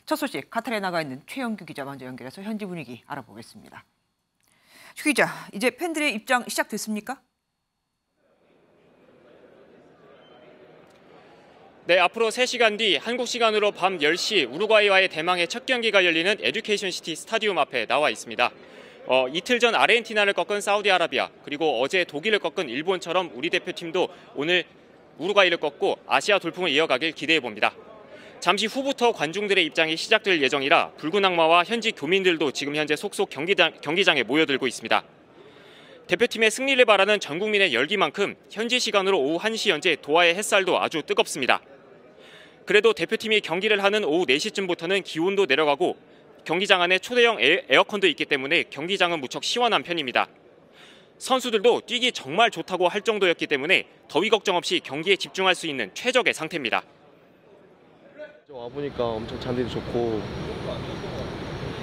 첫 소식 카타르에 나가 있는 최영규 기자 먼저 연결해서 현지 분위기 알아보겠습니다. 최 기자, 이제 팬들의 입장 시작됐습니까? 네, 앞으로 3시간 뒤 한국 시간으로 밤 10시 우루과이와의 대망의 첫 경기가 열리는 에듀케이션 시티 스타디움 앞에 나와 있습니다. 이틀 전 아르헨티나를 꺾은 사우디아라비아, 그리고 어제 독일을 꺾은 일본처럼 우리 대표팀도 오늘 우루과이를 꺾고 아시아 돌풍을 이어가길 기대해봅니다. 잠시 후부터 관중들의 입장이 시작될 예정이라 붉은 악마와 현지 교민들도 지금 현재 속속 경기장에 모여들고 있습니다. 대표팀의 승리를 바라는 전 국민의 열기만큼 현지 시간으로 오후 1시 현재 도하의 햇살도 아주 뜨겁습니다. 그래도 대표팀이 경기를 하는 오후 4시쯤부터는 기온도 내려가고 경기장 안에 초대형 에어컨도 있기 때문에 경기장은 무척 시원한 편입니다. 선수들도 뛰기 정말 좋다고 할 정도였기 때문에 더위 걱정 없이 경기에 집중할 수 있는 최적의 상태입니다. 와보니까 엄청 잔디도 좋고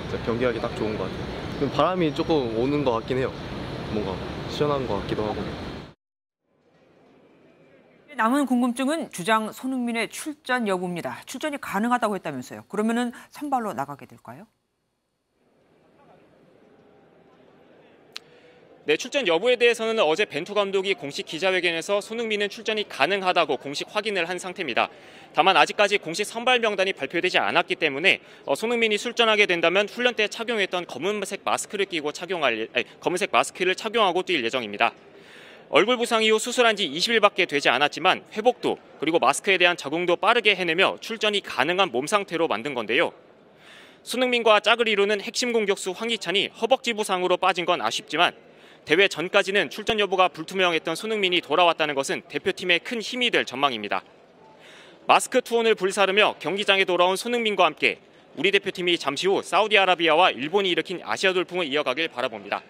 진짜 경기하기 딱 좋은 것 같아요. 바람이 조금 오는 것 같긴 해요. 뭔가 시원한 것 같기도 하고. 남은 궁금증은 주장 손흥민의 출전 여부입니다. 출전이 가능하다고 했다면서요. 그러면은 선발로 나가게 될까요? 네, 출전 여부에 대해서는 어제 벤투 감독이 공식 기자회견에서 손흥민은 출전이 가능하다고 공식 확인을 한 상태입니다. 다만 아직까지 공식 선발 명단이 발표되지 않았기 때문에 손흥민이 출전하게 된다면 훈련 때 착용했던 검은색 마스크를 착용하고 뛸 예정입니다. 얼굴 부상 이후 수술한 지 20일밖에 되지 않았지만 회복도 그리고 마스크에 대한 적응도 빠르게 해내며 출전이 가능한 몸 상태로 만든 건데요. 손흥민과 짝을 이루는 핵심 공격수 황희찬이 허벅지 부상으로 빠진 건 아쉽지만 대회 전까지는 출전 여부가 불투명했던 손흥민이 돌아왔다는 것은 대표팀에 큰 힘이 될 전망입니다. 마스크 투혼을 불사르며 경기장에 돌아온 손흥민과 함께 우리 대표팀이 잠시 후 사우디아라비아와 일본이 일으킨 아시아 돌풍을 이어가길 바라봅니다.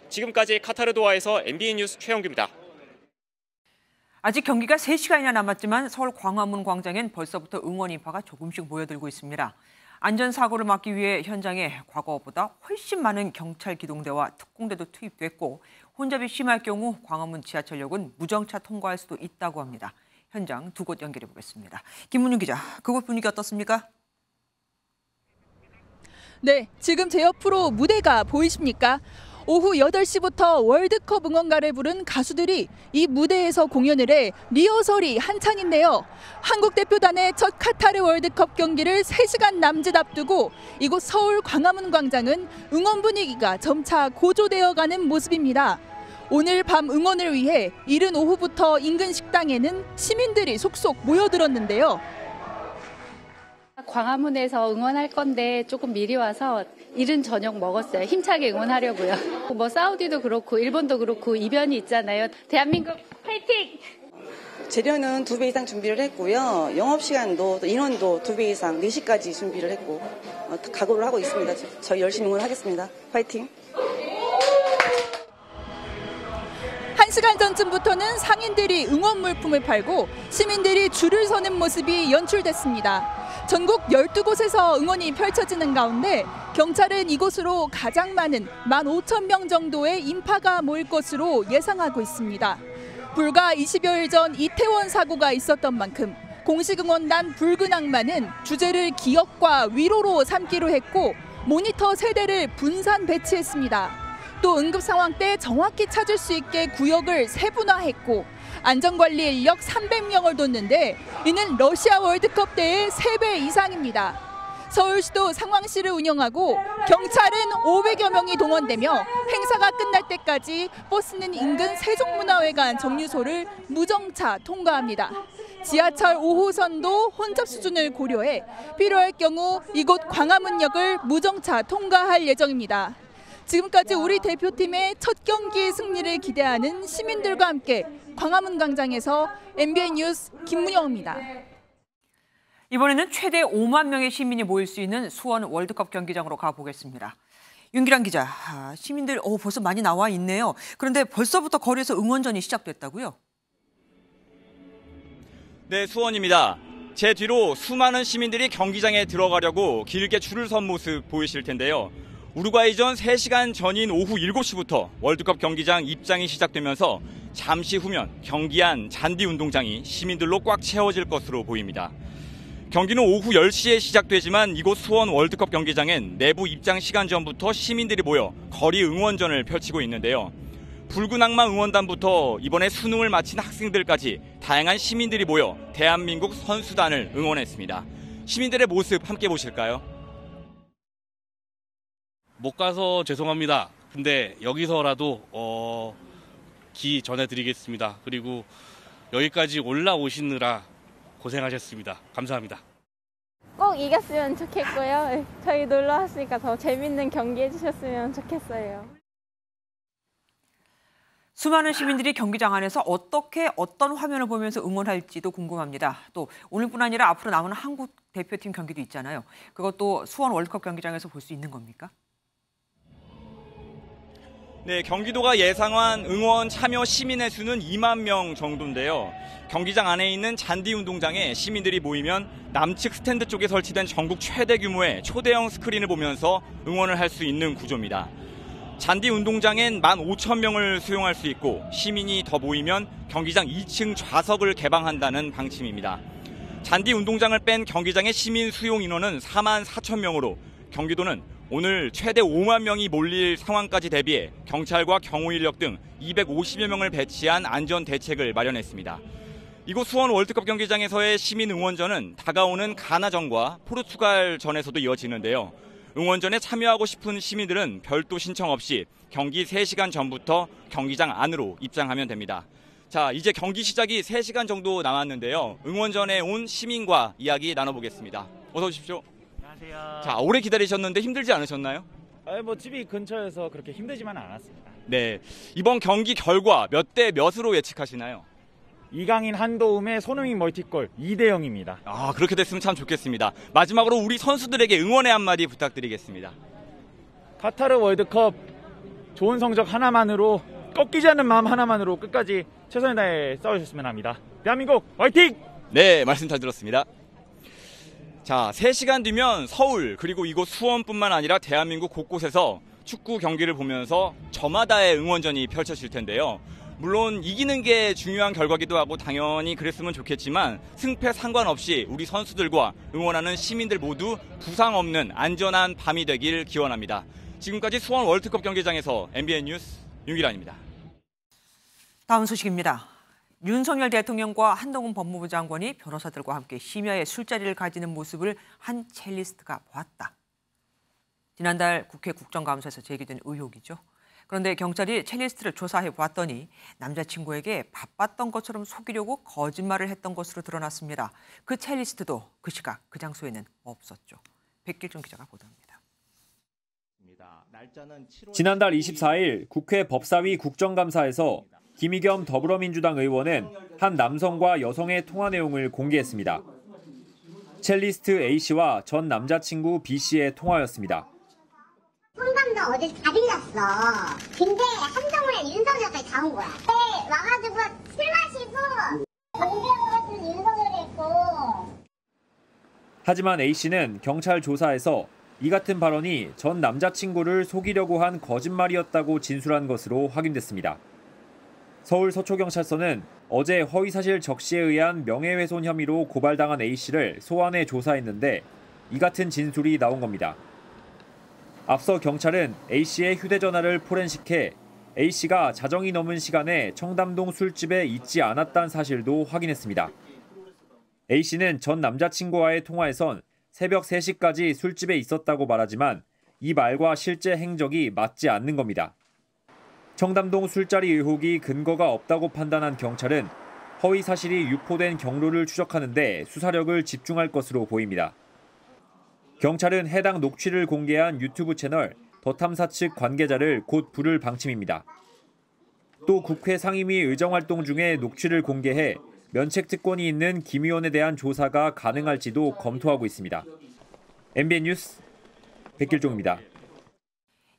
지금까지 카타르 도하에서 MBN 뉴스 최영규입니다. 아직 경기가 3시간이나 남았지만 서울 광화문 광장엔 벌써부터 응원 인파가 조금씩 모여들고 있습니다. 안전사고를 막기 위해 현장에 과거보다 훨씬 많은 경찰 기동대와 특공대도 투입됐고 혼잡이 심할 경우 광화문 지하철역은 무정차 통과할 수도 있다고 합니다. 현장 두 곳 연결해 보겠습니다. 김문윤 기자, 그곳 분위기 어떻습니까? 네, 지금 제 옆으로 무대가 보이십니까? 오후 8시부터 월드컵 응원가를 부른 가수들이 이 무대에서 공연을 해 리허설이 한창인데요. 한국 대표단의 첫 카타르 월드컵 경기를 3시간 남짓 앞두고 이곳 서울 광화문 광장은 응원 분위기가 점차 고조되어가는 모습입니다. 오늘 밤 응원을 위해 이른 오후부터 인근 식당에는 시민들이 속속 모여들었는데요. 광화문에서 응원할 건데 조금 미리 와서 이른 저녁 먹었어요. 힘차게 응원하려고요. 뭐 사우디도 그렇고 일본도 그렇고 이변이 있잖아요. 대한민국 파이팅! 재료는 2배 이상 준비를 했고요. 영업시간도 인원도 2배 이상 4시까지 준비를 했고 각오를 하고 있습니다. 저희 열심히 응원하겠습니다. 파이팅! 1시간 전쯤부터는 상인들이 응원 물품을 팔고 시민들이 줄을 서는 모습이 연출됐습니다. 전국 12곳에서 응원이 펼쳐지는 가운데 경찰은 이곳으로 가장 많은 15,000명 정도의 인파가 모일 것으로 예상하고 있습니다. 불과 20여일 전 이태원 사고가 있었던 만큼 공식 응원단 붉은 악마는 주제를 기억과 위로로 삼기로 했고 모니터 3대를 분산 배치했습니다. 또 응급 상황 때 정확히 찾을 수 있게 구역을 세분화했고 안전관리 인력 300명을 뒀는데 이는 러시아 월드컵 때의 3배 이상입니다. 서울시도 상황실을 운영하고 경찰은 500여 명이 동원되며 행사가 끝날 때까지 버스는 인근 세종문화회관 정류소를 무정차 통과합니다. 지하철 5호선도 혼잡 수준을 고려해 필요할 경우 이곳 광화문역을 무정차 통과할 예정입니다. 지금까지 우리 대표팀의 첫 경기 승리를 기대하는 시민들과 함께 광화문 광장에서 MBN 뉴스 김문영입니다. 이번에는 최대 5만 명의 시민이 모일 수 있는 수원 월드컵 경기장으로 가보겠습니다. 윤기란 기자, 시민들 벌써 많이 나와 있네요. 그런데 벌써부터 거리에서 응원전이 시작됐다고요? 네, 수원입니다. 제 뒤로 수많은 시민들이 경기장에 들어가려고 길게 줄을 선 모습 보이실 텐데요. 우루과이전 3시간 전인 오후 7시부터 월드컵 경기장 입장이 시작되면서 잠시 후면 경기 안 잔디 운동장이 시민들로 꽉 채워질 것으로 보입니다. 경기는 오후 10시에 시작되지만 이곳 수원 월드컵 경기장엔 내부 입장 시간 전부터 시민들이 모여 거리 응원전을 펼치고 있는데요. 붉은 악마 응원단부터 이번에 수능을 마친 학생들까지 다양한 시민들이 모여 대한민국 선수단을 응원했습니다. 시민들의 모습 함께 보실까요? 못 가서 죄송합니다. 근데 여기서라도 기 전해드리겠습니다. 그리고 여기까지 올라오시느라 고생하셨습니다. 감사합니다. 꼭 이겼으면 좋겠고요. 저희 놀러 왔으니까 더 재밌는 경기 해주셨으면 좋겠어요. 수많은 시민들이 경기장 안에서 어떤 화면을 보면서 응원할지도 궁금합니다. 또 오늘뿐 아니라 앞으로 남은 한국 대표팀 경기도 있잖아요. 그것도 수원 월드컵 경기장에서 볼 수 있는 겁니까? 네, 경기도가 예상한 응원 참여 시민의 수는 2만 명 정도인데요. 경기장 안에 있는 잔디 운동장에 시민들이 모이면 남측 스탠드 쪽에 설치된 전국 최대 규모의 초대형 스크린을 보면서 응원을 할 수 있는 구조입니다. 잔디 운동장엔 15,000명을 수용할 수 있고 시민이 더 모이면 경기장 2층 좌석을 개방한다는 방침입니다. 잔디 운동장을 뺀 경기장의 시민 수용 인원은 44,000명으로 경기도는 오늘 최대 5만 명이 몰릴 상황까지 대비해 경찰과 경호인력 등 250여 명을 배치한 안전 대책을 마련했습니다. 이곳 수원 월드컵 경기장에서의 시민 응원전은 다가오는 가나전과 포르투갈전에서도 이어지는데요. 응원전에 참여하고 싶은 시민들은 별도 신청 없이 경기 3시간 전부터 경기장 안으로 입장하면 됩니다. 자, 이제 경기 시작이 3시간 정도 남았는데요. 응원전에 온 시민과 이야기 나눠보겠습니다. 어서 오십시오. 안녕하세요. 자, 오래 기다리셨는데 힘들지 않으셨나요? 집이 근처여서 그렇게 힘들지만은 않았습니다. 네, 이번 경기 결과 몇 대 몇으로 예측하시나요? 이강인 한도움의 손흥민 멀티골 2대0입니다. 아, 그렇게 됐으면 참 좋겠습니다. 마지막으로 우리 선수들에게 응원의 한마디 부탁드리겠습니다. 카타르 월드컵 좋은 성적 하나만으로, 꺾이지 않는 마음 하나만으로 끝까지 최선을 다해 싸우셨으면 합니다. 대한민국 화이팅! 네, 말씀 잘 들었습니다. 자, 3시간 뒤면 서울 그리고 이곳 수원뿐만 아니라 대한민국 곳곳에서 축구 경기를 보면서 저마다의 응원전이 펼쳐질 텐데요. 물론 이기는 게 중요한 결과기도 하고 당연히 그랬으면 좋겠지만 승패 상관없이 우리 선수들과 응원하는 시민들 모두 부상 없는 안전한 밤이 되길 기원합니다. 지금까지 수원 월드컵 경기장에서 MBN 뉴스 윤기란입니다. 다음 소식입니다. 윤석열 대통령과 한동훈 법무부 장관이 변호사들과 함께 심야에 술자리를 가지는 모습을 한 첼리스트가 보았다. 지난달 국회 국정감사에서 제기된 의혹이죠. 그런데 경찰이 첼리스트를 조사해 보았더니 남자친구에게 바빴던 것처럼 속이려고 거짓말을 했던 것으로 드러났습니다. 그 첼리스트도 그 시각 그 장소에는 없었죠. 백길종 기자가 보도합니다. 지난달 24일 국회 법사위 국정감사에서 김의겸 더불어민주당 의원은 한 남성과 여성의 통화 내용을 공개했습니다. 첼리스트 A씨와 전 남자친구 B씨의 통화였습니다. 홍감도 어제 다 들렸어. 근데 한동훈 윤석열까지 다 온 거야. 네, 와가지고 술 마시고 공개하고 윤석열이 했고. 하지만 A씨는 경찰 조사에서 이 같은 발언이 전 남자친구를 속이려고 한 거짓말이었다고 진술한 것으로 확인됐습니다. 서울 서초경찰서는 어제 허위사실 적시에 의한 명예훼손 혐의로 고발당한 A씨를 소환해 조사했는데 이 같은 진술이 나온 겁니다. 앞서 경찰은 A씨의 휴대전화를 포렌식해 A씨가 자정이 넘은 시간에 청담동 술집에 있지 않았다는 사실도 확인했습니다. A씨는 전 남자친구와의 통화에선 새벽 3시까지 술집에 있었다고 말하지만 이 말과 실제 행적이 맞지 않는 겁니다. 청담동 술자리 의혹이 근거가 없다고 판단한 경찰은 허위 사실이 유포된 경로를 추적하는 데 수사력을 집중할 것으로 보입니다. 경찰은 해당 녹취를 공개한 유튜브 채널 더탐사 측 관계자를 곧 부를 방침입니다. 또 국회 상임위 의정활동 중에 녹취를 공개해 면책 특권이 있는 김 의원에 대한 조사가 가능할지도 검토하고 있습니다. MBN 뉴스 백길종입니다.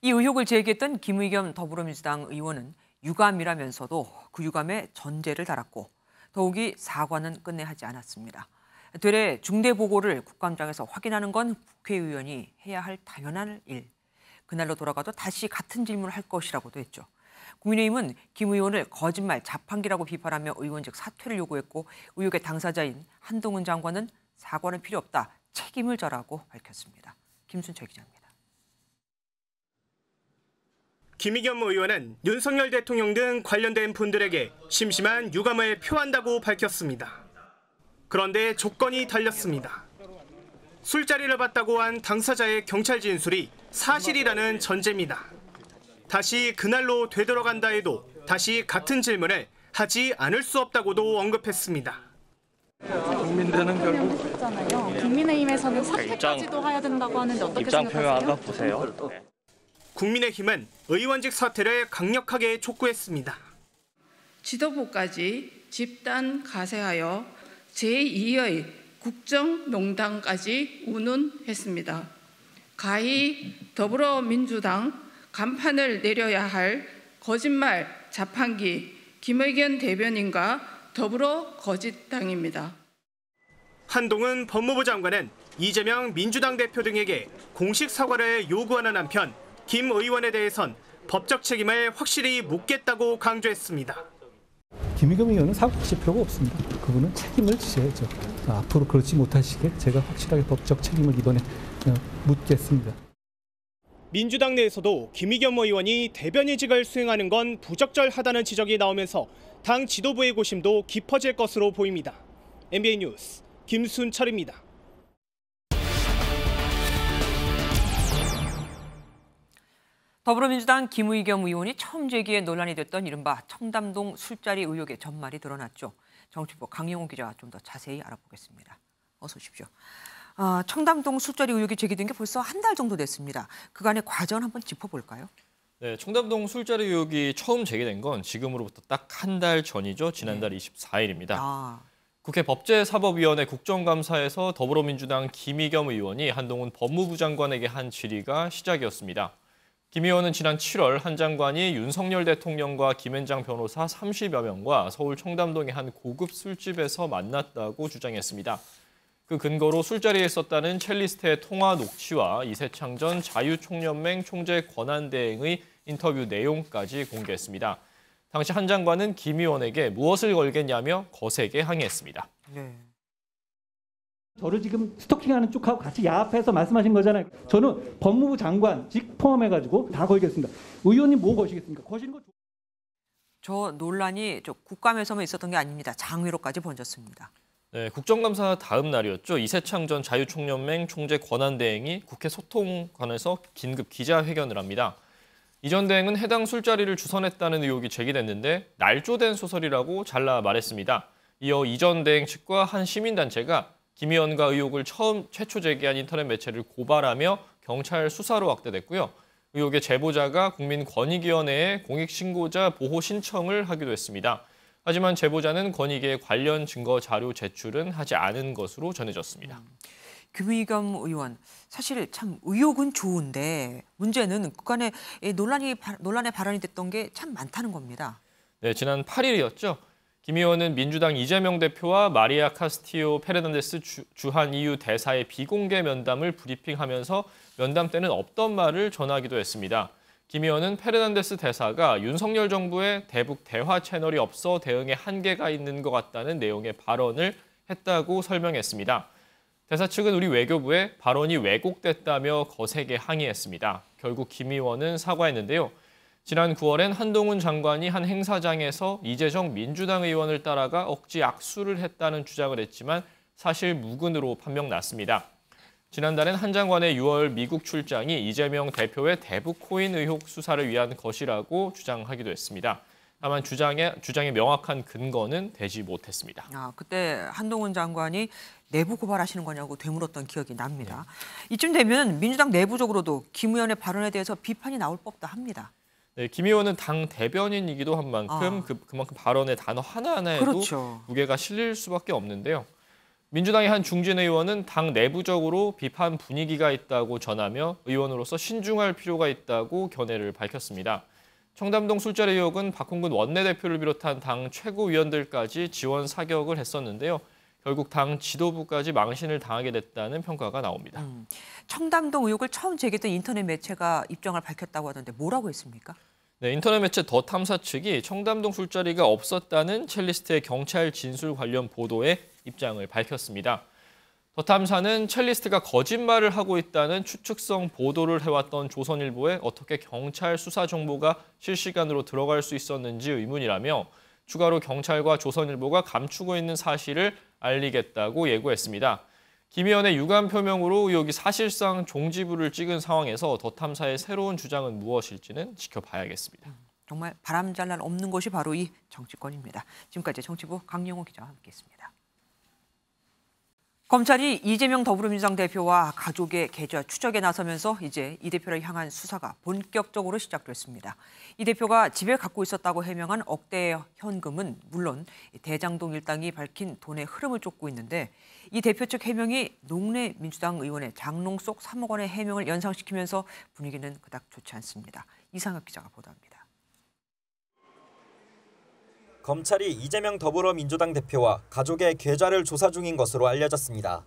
이 의혹을 제기했던 김의겸 더불어민주당 의원은 유감이라면서도 그 유감에 전제를 달았고 더욱이 사과는 끝내 하지 않았습니다. 되레 중대 보고를 국감장에서 확인하는 건 국회의원이 해야 할 당연한 일. 그날로 돌아가도 다시 같은 질문을 할 것이라고도 했죠. 국민의힘은 김 의원을 거짓말 자판기라고 비판하며 의원직 사퇴를 요구했고 의혹의 당사자인 한동훈 장관은 사과는 필요 없다. 책임을 져라고 밝혔습니다. 김순철 기자입니다. 김의겸 의원은 윤석열 대통령 등 관련된 분들에게 심심한 유감을 표한다고 밝혔습니다. 그런데 조건이 달렸습니다. 술자리를 봤다고 한 당사자의 경찰 진술이 사실이라는 전제입니다. 다시 그날로 되돌아간다 해도 다시 같은 질문을 하지 않을 수 없다고도 언급했습니다. 국민들은 결국 했잖아요. 국민의힘에서는 사퇴까지도 해야 된다고 하는데 어떻게 입장 생각하세요? 표명하고 보세요. 국민의힘은 의원직 사퇴를 강력하게 촉구했습니다. 지도부까지 집단 가세하여 제2의 국정농단까지 운운했습니다. 가히 더불어민주당 간판을 내려야 할 거짓말 자판기 김의겸 대변인과 더불어 거짓당입니다. 한동훈 법무부 장관은 이재명 민주당 대표 등에게 공식 사과를 요구하는 한편 김 의원에 대해선 법적 책임을 확실히 묻겠다고 강조했습니다. 김의겸 의원은 사과하실 필요가 없습니다. 그분은 책임을 지셔야죠. 앞으로 그렇지 못하시게 제가 확실하게 법적 책임을 이번에 묻겠습니다. 민주당 내에서도 김의겸 의원이 대변인직을 수행하는 건 부적절하다는 지적이 나오면서 당 지도부의 고심도 깊어질 것으로 보입니다. MBN 뉴스 김순철입니다. 더불어민주당 김의겸 의원이 처음 제기해 논란이 됐던 이른바 청담동 술자리 의혹의 전말이 드러났죠. 정치부 강영호 기자가 좀 더 자세히 알아보겠습니다. 어서 오십시오. 청담동 술자리 의혹이 제기된 게 벌써 한 달 정도 됐습니다. 그간의 과정 한번 짚어볼까요? 네, 청담동 술자리 의혹이 처음 제기된 건 지금으로부터 딱 한 달 전이죠. 지난달 24일입니다. 국회 법제사법위원회 국정감사에서 더불어민주당 김의겸 의원이 한동훈 법무부 장관에게 한 질의가 시작이었습니다. 김 의원은 지난 7월 한 장관이 윤석열 대통령과 김앤장 변호사 30여 명과 서울 청담동의 한 고급 술집에서 만났다고 주장했습니다. 그 근거로 술자리에 있었다는 첼리스트의 통화 녹취와 이세창 전 자유총연맹 총재 권한대행의 인터뷰 내용까지 공개했습니다. 당시 한 장관은 김 의원에게 무엇을 걸겠냐며 거세게 항의했습니다. 저를 지금 스토킹하는 쪽하고 같이 야합해서 말씀하신 거잖아요. 저는 법무부 장관직 포함해가지고 다 걸겠습니다. 의원님 뭐 거시겠습니까? 거시는 거. 저 논란이 국감에서만 있었던 게 아닙니다. 장외로까지 번졌습니다. 네, 국정감사 다음 날이었죠. 이세창 전 자유총연맹 총재 권한대행이 국회 소통관에서 긴급 기자회견을 합니다. 이 전 대행은 해당 술자리를 주선했다는 의혹이 제기됐는데 날조된 소설이라고 잘라 말했습니다. 이어 이 전 대행 측과 한 시민단체가 김 의원과 의혹을 최초 제기한 인터넷 매체를 고발하며 경찰 수사로 확대됐고요. 의혹의 제보자가 국민권익위원회에 공익신고자 보호 신청을 하기도 했습니다. 하지만 제보자는 권익위에 관련 증거 자료 제출은 하지 않은 것으로 전해졌습니다. 김의겸 의원, 사실 참 의혹은 좋은데 문제는 그간에 논란에 발언이 됐던 게 참 많다는 겁니다. 네, 지난 8일이었죠. 김 의원은 민주당 이재명 대표와 마리아 카스티오 페르난데스 주한 EU 대사의 비공개 면담을 브리핑하면서 면담 때는 없던 말을 전하기도 했습니다. 김 의원은 페르난데스 대사가 윤석열 정부의 대북 대화 채널이 없어 대응에 한계가 있는 것 같다는 내용의 발언을 했다고 설명했습니다. 대사 측은 우리 외교부에 발언이 왜곡됐다며 거세게 항의했습니다. 결국 김 의원은 사과했는데요. 지난 9월엔 한동훈 장관이 한 행사장에서 이재정 민주당 의원을 따라가 억지 악수를 했다는 주장을 했지만 사실 무근으로 판명났습니다. 지난달엔 한 장관의 6월 미국 출장이 이재명 대표의 대북 코인 의혹 수사를 위한 것이라고 주장하기도 했습니다. 다만 주장의 명확한 근거는 되지 못했습니다. 그때 한동훈 장관이 내부 고발하시는 거냐고 되물었던 기억이 납니다. 이쯤 되면 민주당 내부적으로도 김 의원의 발언에 대해서 비판이 나올 법도 합니다. 네, 김 의원은 당 대변인이기도 한 만큼 그만큼 발언의 단어 하나하나에도 그렇죠. 무게가 실릴 수밖에 없는데요. 민주당의 한 중진 의원은 당 내부적으로 비판 분위기가 있다고 전하며 의원으로서 신중할 필요가 있다고 견해를 밝혔습니다. 청담동 술자리 의혹은 박홍근 원내대표를 비롯한 당 최고위원들까지 지원 사격을 했었는데요. 결국 당 지도부까지 망신을 당하게 됐다는 평가가 나옵니다. 청담동 의혹을 처음 제기했던 인터넷 매체가 입장을 밝혔다고 하던데 뭐라고 했습니까? 네, 인터넷 매체 더 탐사 측이 청담동 술자리가 없었다는 첼리스트의 경찰 진술 관련 보도에 입장을 밝혔습니다. 더 탐사는 첼리스트가 거짓말을 하고 있다는 추측성 보도를 해왔던 조선일보에 어떻게 경찰 수사 정보가 실시간으로 들어갈 수 있었는지 의문이라며 추가로 경찰과 조선일보가 감추고 있는 사실을 알리겠다고 예고했습니다. 김 의원의 유감 표명으로 의혹이 사실상 종지부를 찍은 상황에서 더 탐사의 새로운 주장은 무엇일지는 지켜봐야겠습니다. 정말 바람잘날 없는 것이 바로 이 정치권입니다. 지금까지 정치부 강영호 기자와 함께했습니다. 검찰이 이재명 더불어민주당 대표와 가족의 계좌 추적에 나서면서 이제 이 대표를 향한 수사가 본격적으로 시작됐습니다. 이 대표가 집에 갖고 있었다고 해명한 억대의 현금은 물론 대장동 일당이 밝힌 돈의 흐름을 쫓고 있는데 이 대표 측 해명이 농내 민주당 의원의 장롱 속 3억 원의 해명을 연상시키면서 분위기는 그닥 좋지 않습니다. 이상혁 기자가 보도합니다. 검찰이 이재명 더불어민주당 대표와 가족의 계좌를 조사 중인 것으로 알려졌습니다.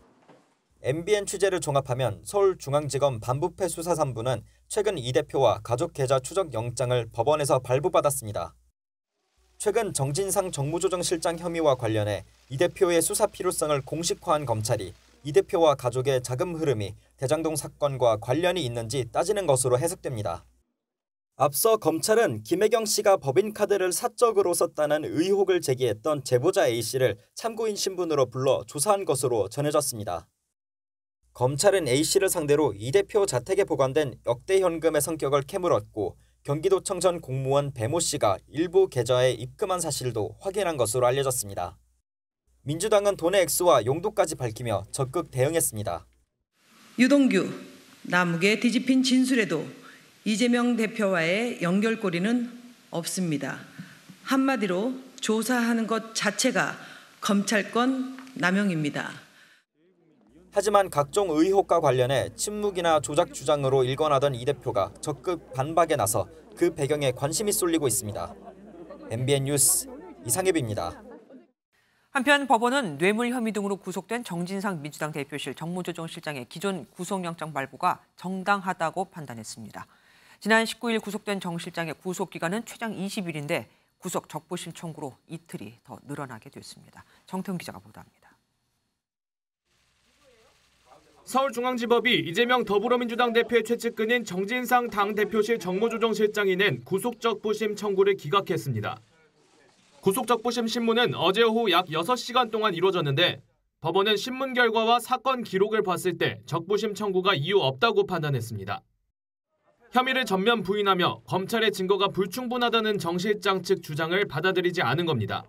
MBN 취재를 종합하면 서울중앙지검 반부패 수사 3부는 최근 이 대표와 가족 계좌 추적 영장을 법원에서 발부받았습니다. 최근 정진상 정무조정실장 혐의와 관련해 이 대표의 수사 필요성을 공식화한 검찰이 이 대표와 가족의 자금 흐름이 대장동 사건과 관련이 있는지 따지는 것으로 해석됩니다. 앞서 검찰은 김혜경 씨가 법인카드를 사적으로 썼다는 의혹을 제기했던 제보자 A씨를 참고인 신분으로 불러 조사한 것으로 전해졌습니다. 검찰은 A씨를 상대로 이 대표 자택에 보관된 역대 현금의 성격을 캐물었고 경기도청 전 공무원 배모 씨가 일부 계좌에 입금한 사실도 확인한 것으로 알려졌습니다. 민주당은 돈의 액수와 용도까지 밝히며 적극 대응했습니다. 유동규, 남욱의 뒤집힌 진술에도 이재명 대표와의 연결고리는 없습니다. 한마디로 조사하는 것 자체가 검찰권 남용입니다. 하지만 각종 의혹과 관련해 침묵이나 조작 주장으로 일관하던 이 대표가 적극 반박에 나서 그 배경에 관심이 쏠리고 있습니다. MBN 뉴스 이상엽입니다. 한편 법원은 뇌물 혐의 등으로 구속된 정진상 민주당 대표실 정무조정실장의 기존 구속영장 발부가 정당하다고 판단했습니다. 지난 19일 구속된 정 실장의 구속기간은 최장 20일인데 구속 적부심 청구로 이틀이 더 늘어나게 됐습니다. 정태훈 기자가 보도합니다. 서울중앙지법이 이재명 더불어민주당 대표의 최측근인 정진상 당대표실 정무조정실장이 낸 구속적부심 청구를 기각했습니다. 구속적부심 신문은 어제 오후 약 6시간 동안 이루어졌는데 법원은 신문 결과와 사건 기록을 봤을 때 적부심 청구가 이유 없다고 판단했습니다. 혐의를 전면 부인하며 검찰의 증거가 불충분하다는 정 실장 측 주장을 받아들이지 않은 겁니다.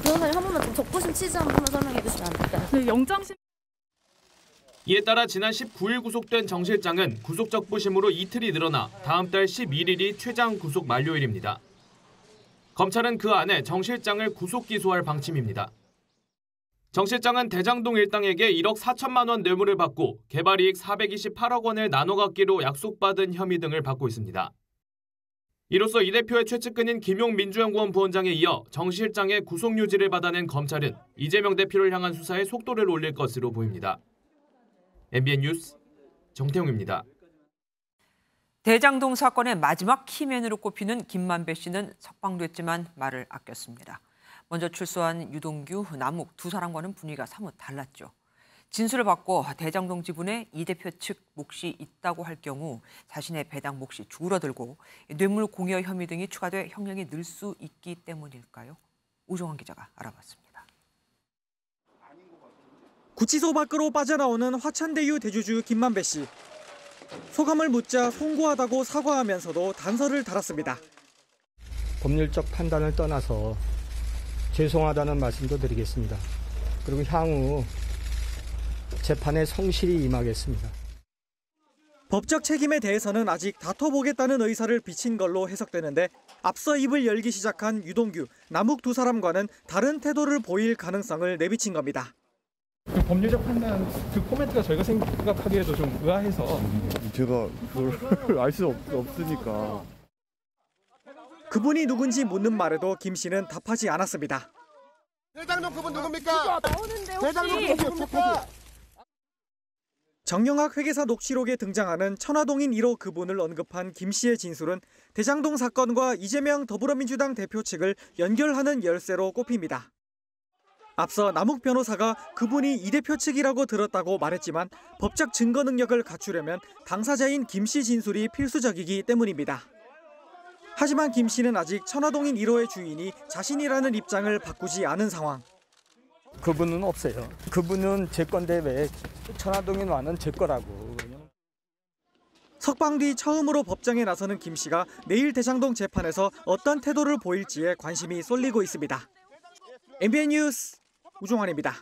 변호사님 한 번만 좀 적부심 취지 한 번만 설명해 주시면 안 될까요? 네, 영장심. 이에 따라 지난 19일 구속된 정 실장은 구속적부심으로 이틀이 늘어나 다음 달 11일이 최장 구속 만료일입니다. 검찰은 그 안에 정 실장을 구속 기소할 방침입니다. 정 실장은 대장동 일당에게 1억 4천만 원 뇌물을 받고 개발이익 428억 원을 나눠 갖기로 약속받은 혐의 등을 받고 있습니다. 이로써 이 대표의 최측근인 김용 민주연구원 부원장에 이어 정 실장의 구속 유지를 받아낸 검찰은 이재명 대표를 향한 수사에 속도를 올릴 것으로 보입니다. MBN 뉴스 정태웅입니다. 대장동 사건의 마지막 키맨으로 꼽히는 김만배 씨는 석방됐지만 말을 아꼈습니다. 먼저 출소한 유동규, 남욱 두 사람과는 분위기가 사뭇 달랐죠. 진술을 받고 대장동 지분에 이 대표 측 몫이 있다고 할 경우 자신의 배당 몫이 줄어들고 뇌물 공여 혐의 등이 추가돼 형량이 늘 수 있기 때문일까요? 우종환 기자가 알아봤습니다. 구치소 밖으로 빠져나오는 화천대유 대주주 김만배 씨. 소감을 묻자 송구하다고 사과하면서도 단서를 달았습니다. 법률적 판단을 떠나서 죄송하다는 말씀도 드리겠습니다. 그리고 향후 재판에 성실히 임하겠습니다. 법적 책임에 대해서는 아직 다퉈보겠다는 의사를 비친 걸로 해석되는데 앞서 입을 열기 시작한 유동규, 남욱 두 사람과는 다른 태도를 보일 가능성을 내비친 겁니다. 그 법률적 판단, 그 코멘트가 저희가 생각하기에도 좀 의아해서 제가 그걸 알 수 없으니까. 그분이 누군지 묻는 말에도 김 씨는 답하지 않았습니다. 대장동 그분 누굽니까? 대장동 그분 누굽니까? 정영학 회계사 녹취록에 등장하는 천화동인 1호 그분을 언급한 김 씨의 진술은 대장동 사건과 이재명 더불어민주당 대표 측을 연결하는 열쇠로 꼽힙니다. 앞서 남욱 변호사가 그분이 이 대표 측이라고 들었다고 말했지만 법적 증거 능력을 갖추려면 당사자인 김 씨 진술이 필수적이기 때문입니다. 하지만 김 씨는 아직 천화동인 1호의 주인이 자신이라는 입장을 바꾸지 않은 상황. 그분은 없어요. 그분은 제 건데 왜 천화동인 와는 제 거라고. 석방 뒤 처음으로 법정에 나서는 김 씨가 내일 대장동 재판에서 어떤 태도를 보일지에 관심이 쏠리고 있습니다. MBN 뉴스 우종환입니다.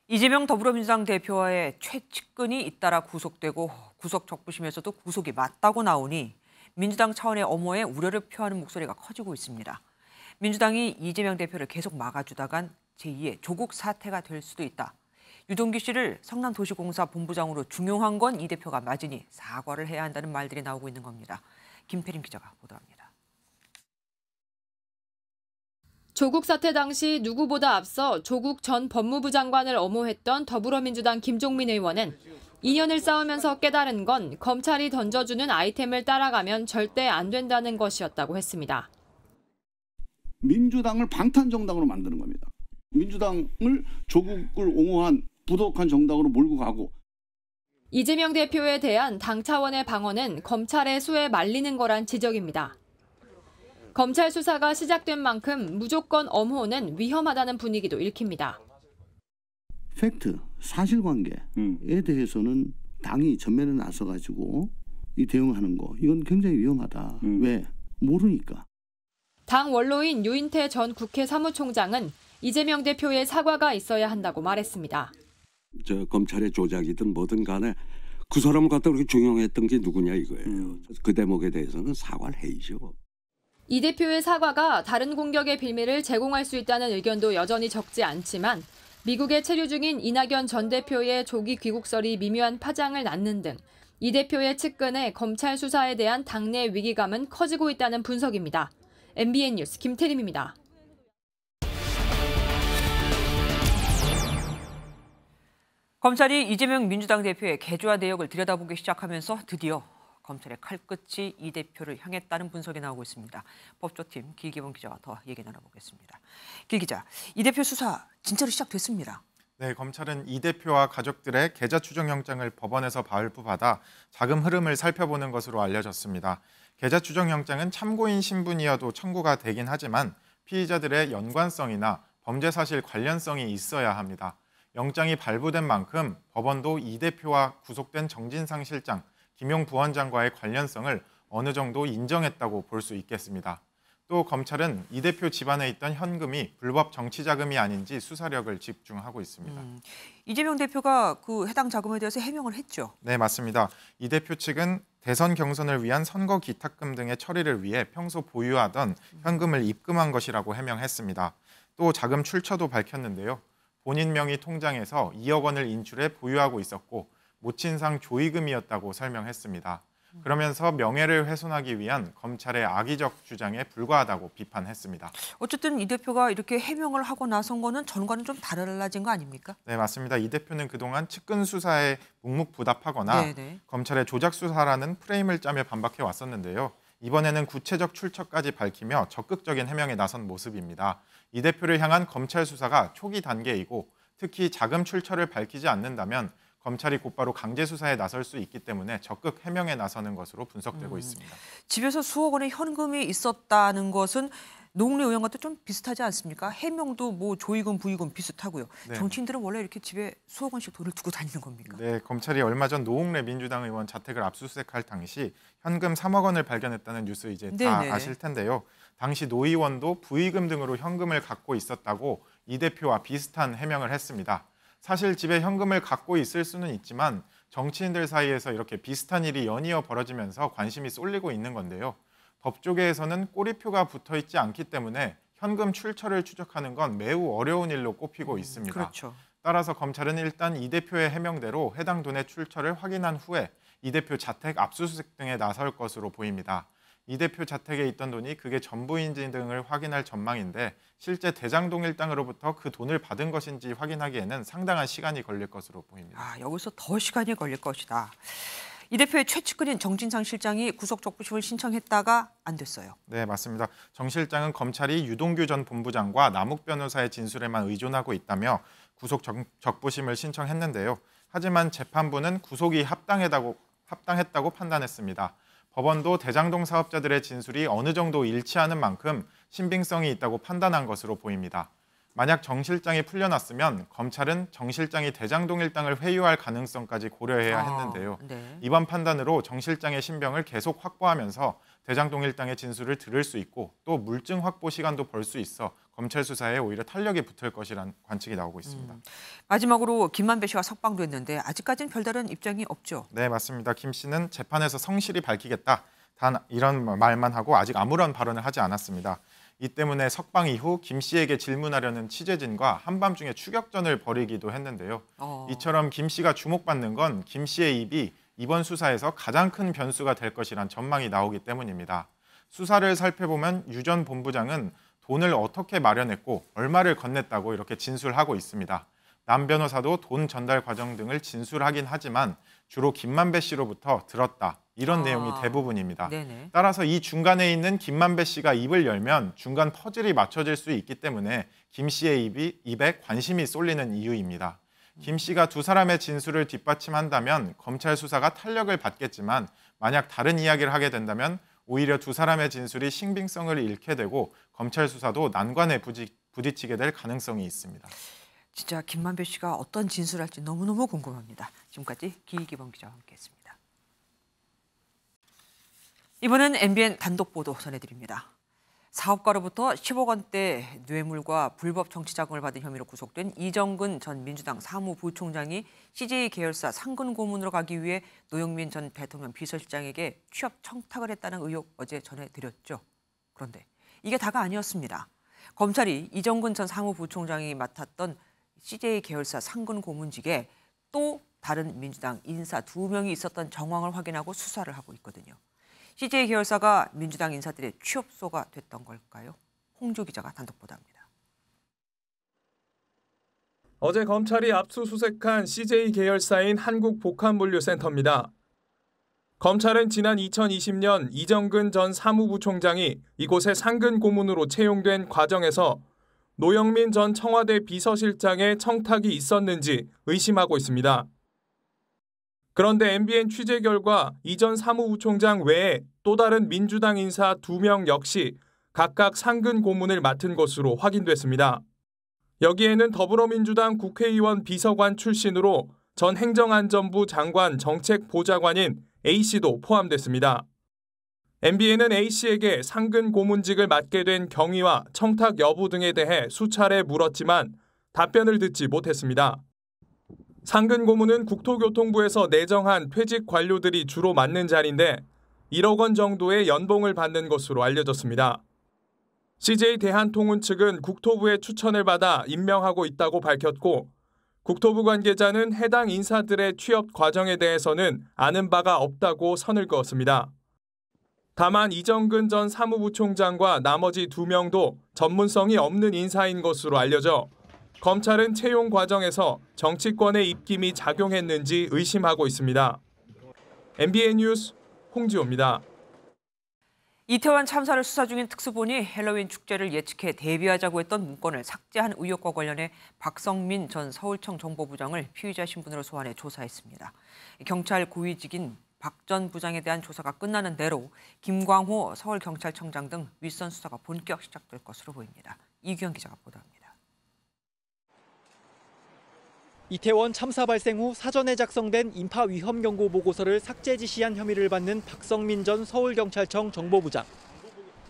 이재명 더불어민주당 대표와의 최측근이 잇따라 구속되고 구속 적부심에서도 구속이 맞다고 나오니 민주당 차원의 엄호에 우려를 표하는 목소리가 커지고 있습니다. 민주당이 이재명 대표를 계속 막아주다간 제2의 조국 사태가 될 수도 있다. 유동규 씨를 성남도시공사 본부장으로 중용한 건 이 대표가 맞으니 사과를 해야 한다는 말들이 나오고 있는 겁니다. 김태림 기자가 보도합니다. 조국 사태 당시 누구보다 앞서 조국 전 법무부 장관을 엄호했던 더불어민주당 김종민 의원은 2년을 싸우면서 깨달은 건 검찰이 던져주는 아이템을 따라가면 절대 안 된다는 것이었다고 했습니다. 민주당을 방탄정당으로 만드는 겁니다. 민주당을 조국을 옹호한 부도덕한 정당으로 몰고 가고. 이재명 대표에 대한 당 차원의 방어는 검찰의 수에 말리는 거란 지적입니다. 검찰 수사가 시작된 만큼 무조건 엄호는 위험하다는 분위기도 읽힙니다. 팩트, 사실관계에 대해서는 당이 전면에 나서가지고 이 대응하는 거 이건 굉장히 위험하다. 왜? 모르니까. 당 원로인 유인태 전 국회 사무총장은 이재명 대표의 사과가 있어야 한다고 말했습니다. 검찰의 조작이든 뭐든 간에 그 사람을 갖다 그렇게 중용했던 게 누구냐 이거예요. 그 대목에 대해서는 사과를 해야죠. 이 대표의 사과가 다른 공격의 빌미를 제공할 수 있다는 의견도 여전히 적지 않지만 미국에 체류 중인 이낙연 전 대표의 조기 귀국설이 미묘한 파장을 낳는 등 이 대표의 측근의 검찰 수사에 대한 당내 위기감은 커지고 있다는 분석입니다. MBN 뉴스 김태림입니다. 검찰이 이재명 민주당 대표의 계좌 내역을 들여다보기 시작하면서 드디어 검찰의 칼끝이 이 대표를 향했다는 분석이 나오고 있습니다. 법조팀 길기범 기자와 더 얘기 나눠보겠습니다. 길 기자, 이 대표 수사 진짜로 시작됐습니다. 네, 검찰은 이 대표와 가족들의 계좌 추정영장을 법원에서 발부받아 자금 흐름을 살펴보는 것으로 알려졌습니다. 계좌 추정영장은 참고인 신분이어도 청구가 되긴 하지만 피의자들의 연관성이나 범죄 사실 관련성이 있어야 합니다. 영장이 발부된 만큼 법원도 이 대표와 구속된 정진상 실장, 김용 부원장과의 관련성을 어느 정도 인정했다고 볼 수 있겠습니다. 또 검찰은 이 대표 집안에 있던 현금이 불법 정치 자금이 아닌지 수사력을 집중하고 있습니다. 이재명 대표가 그 해당 자금에 대해서 해명을 했죠. 네, 맞습니다. 이 대표 측은 대선 경선을 위한 선거 기탁금 등의 처리를 위해 평소 보유하던 현금을 입금한 것이라고 해명했습니다. 또 자금 출처도 밝혔는데요. 본인 명의 통장에서 2억 원을 인출해 보유하고 있었고 모친상 조의금이었다고 설명했습니다. 그러면서 명예를 훼손하기 위한 검찰의 악의적 주장에 불과하다고 비판했습니다. 어쨌든 이 대표가 이렇게 해명을 하고 나선 거는 전과는 좀 달라진 거 아닙니까? 네, 맞습니다. 이 대표는 그동안 측근 수사에 묵묵부답하거나 검찰의 조작 수사라는 프레임을 짜며 반박해 왔었는데요. 이번에는 구체적 출처까지 밝히며 적극적인 해명에 나선 모습입니다. 이 대표를 향한 검찰 수사가 초기 단계이고 특히 자금 출처를 밝히지 않는다면 검찰이 곧바로 강제 수사에 나설 수 있기 때문에 적극 해명에 나서는 것으로 분석되고 있습니다. 집에서 수억 원의 현금이 있었다는 것은 노웅래 의원과도 좀 비슷하지 않습니까? 해명도 뭐 조의금, 부의금 비슷하고요. 네. 정치인들은 원래 이렇게 집에 수억 원씩 돈을 두고 다니는 겁니까? 네, 검찰이 얼마 전 노웅래 민주당 의원 자택을 압수수색할 당시 현금 3억 원을 발견했다는 뉴스 이제 다 아실 텐데요. 당시 노 의원도 부의금 등으로 현금을 갖고 있었다고 이 대표와 비슷한 해명을 했습니다. 사실 집에 현금을 갖고 있을 수는 있지만 정치인들 사이에서 이렇게 비슷한 일이 연이어 벌어지면서 관심이 쏠리고 있는 건데요. 법조계에서는 꼬리표가 붙어있지 않기 때문에 현금 출처를 추적하는 건 매우 어려운 일로 꼽히고 있습니다. 그렇죠. 따라서 검찰은 일단 이 대표의 해명대로 해당 돈의 출처를 확인한 후에 이 대표 자택 압수수색 등에 나설 것으로 보입니다. 이 대표 자택에 있던 돈이 그게 전부인지 등을 확인할 전망인데 실제 대장동 일당으로부터 그 돈을 받은 것인지 확인하기에는 상당한 시간이 걸릴 것으로 보입니다. 여기서 더 시간이 걸릴 것이다. 이 대표의 최측근인 정진상 실장이 구속 적부심을 신청했다가 안 됐어요. 네, 맞습니다. 정 실장은 검찰이 유동규 전 본부장과 남욱 변호사의 진술에만 의존하고 있다며 구속 적부심을 신청했는데요. 하지만 재판부는 구속이 합당했다고 판단했습니다. 법원도 대장동 사업자들의 진술이 어느 정도 일치하는 만큼 신빙성이 있다고 판단한 것으로 보입니다. 만약 정 실장이 풀려났으면 검찰은 정 실장이 대장동 일당을 회유할 가능성까지 고려해야 했는데요. 네. 이번 판단으로 정 실장의 신병을 계속 확보하면서 대장동 일당의 진술을 들을 수 있고 또 물증 확보 시간도 벌 수 있어 검찰 수사에 오히려 탄력이 붙을 것이란 관측이 나오고 있습니다. 마지막으로 김만배 씨가 석방됐는데 아직까지는 별다른 입장이 없죠. 네, 맞습니다. 김 씨는 재판에서 성실히 밝히겠다. 단 이런 말만 하고 아직 아무런 발언을 하지 않았습니다. 이 때문에 석방 이후 김 씨에게 질문하려는 취재진과 한밤중에 추격전을 벌이기도 했는데요. 이처럼 김 씨가 주목받는 건 김 씨의 입이 이번 수사에서 가장 큰 변수가 될 것이란 전망이 나오기 때문입니다. 수사를 살펴보면 유 전 본부장은 돈을 어떻게 마련했고 얼마를 건넸다고 이렇게 진술하고 있습니다. 남 변호사도 돈 전달 과정 등을 진술하긴 하지만 주로 김만배 씨로부터 들었다. 이런 내용이 대부분입니다. 네네. 따라서 이 중간에 있는 김만배 씨가 입을 열면 중간 퍼즐이 맞춰질 수 있기 때문에 김 씨의 입에 관심이 쏠리는 이유입니다. 김 씨가 두 사람의 진술을 뒷받침한다면 검찰 수사가 탄력을 받겠지만 만약 다른 이야기를 하게 된다면 오히려 두 사람의 진술이 신빙성을 잃게 되고 검찰 수사도 난관에 부딪히게 될 가능성이 있습니다. 진짜 김만배 씨가 어떤 진술할지 너무너무 궁금합니다. 지금까지 기기범 기자와 함께했습니다. 이번엔 MBN 단독 보도 전해드립니다. 사업가로부터 10억 원대 뇌물과 불법 정치 자금을 받은 혐의로 구속된 이정근 전 민주당 사무부총장이 CJ 계열사 상근 고문으로 가기 위해 노영민 전 대통령 비서실장에게 취업 청탁을 했다는 의혹 어제 전해드렸죠. 그런데 이게 다가 아니었습니다. 검찰이 이정근 전 사무부총장이 맡았던 CJ 계열사 상근 고문직에 또 다른 민주당 인사 2명이 있었던 정황을 확인하고 수사를 하고 있거든요. CJ 계열사가 민주당 인사들의 취업소가 됐던 걸까요? 홍주 기자가 단독 보도합니다. 어제 검찰이 압수수색한 CJ 계열사인 한국복합물류센터입니다. 검찰은 지난 2020년 이정근 전 사무부총장이 이곳에 상근 고문으로 채용된 과정에서 노영민 전 청와대 비서실장의 청탁이 있었는지 의심하고 있습니다. 그런데 MBN 취재 결과 이 전 사무부총장 외에 또 다른 민주당 인사 2명 역시 각각 상근 고문을 맡은 것으로 확인됐습니다. 여기에는 더불어민주당 국회의원 비서관 출신으로 전 행정안전부 장관 정책보좌관인 A씨도 포함됐습니다. MBN은 A씨에게 상근 고문직을 맡게 된 경위와 청탁 여부 등에 대해 수차례 물었지만 답변을 듣지 못했습니다. 상근 고문은 국토교통부에서 내정한 퇴직 관료들이 주로 맡는 자리인데 1억 원 정도의 연봉을 받는 것으로 알려졌습니다. CJ 대한통운 측은 국토부의 추천을 받아 임명하고 있다고 밝혔고 국토부 관계자는 해당 인사들의 취업 과정에 대해서는 아는 바가 없다고 선을 그었습니다. 다만 이정근 전 사무부총장과 나머지 2명도 전문성이 없는 인사인 것으로 알려져 검찰은 채용 과정에서 정치권의 입김이 작용했는지 의심하고 있습니다. MBN 뉴스 홍지호입니다. 이태원 참사를 수사 중인 특수본이 헬로윈 축제를 예측해 대비하자고 했던 문건을 삭제한 의혹과 관련해 박성민 전 서울청 정보부장을 피의자 신분으로 소환해 조사했습니다. 경찰 고위직인 박 전 부장에 대한 조사가 끝나는 대로 김광호 서울경찰청장 등 윗선 수사가 본격 시작될 것으로 보입니다. 이규현 기자가 보도합니다. 이태원 참사 발생 후 사전에 작성된 인파 위험 경고 보고서를 삭제 지시한 혐의를 받는 박성민 전 서울경찰청 정보부장.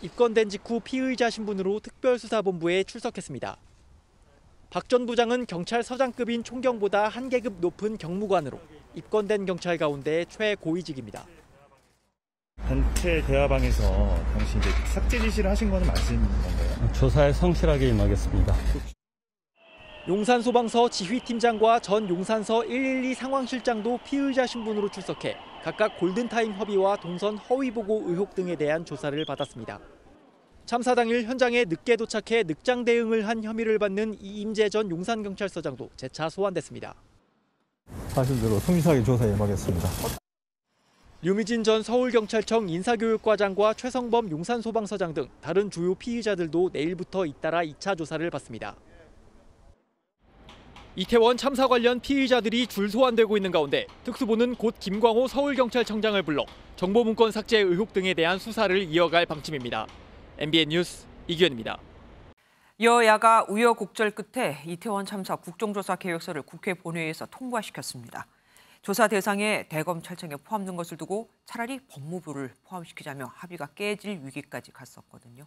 입건된 직후 피의자 신분으로 특별수사본부에 출석했습니다. 박 전 부장은 경찰서장급인 총경보다 한 계급 높은 경무관으로 입건된 경찰 가운데 최고위직입니다. 단체 대화방에서 당시 이제 삭제 지시를 하신 거는 맞은 건가요? 조사에 성실하게 임하겠습니다. 용산소방서 지휘팀장과 전 용산서 112 상황실장도 피의자 신분으로 출석해 각각 골든타임 협의와 동선 허위 보고 의혹 등에 대한 조사를 받았습니다. 참사 당일 현장에 늦게 도착해 늑장 대응을 한 혐의를 받는 이임재 전 용산경찰서장도 재차 소환됐습니다. 사실대로 성실하게 조사에 임하겠습니다. 류미진 전 서울경찰청 인사교육과장과 최성범 용산소방서장 등 다른 주요 피의자들도 내일부터 잇따라 2차 조사를 받습니다. 이태원 참사 관련 피의자들이 줄 소환되고 있는 가운데 특수부는 곧 김광호 서울경찰청장을 불러 정보문건 삭제 의혹 등에 대한 수사를 이어갈 방침입니다. MBN 뉴스 이규현입니다. 여야가 우여곡절 끝에 이태원 참사 국정조사 계획서를 국회 본회의에서 통과시켰습니다. 조사 대상에 대검찰청에 포함된 것을 두고 차라리 법무부를 포함시키자며 합의가 깨질 위기까지 갔었거든요.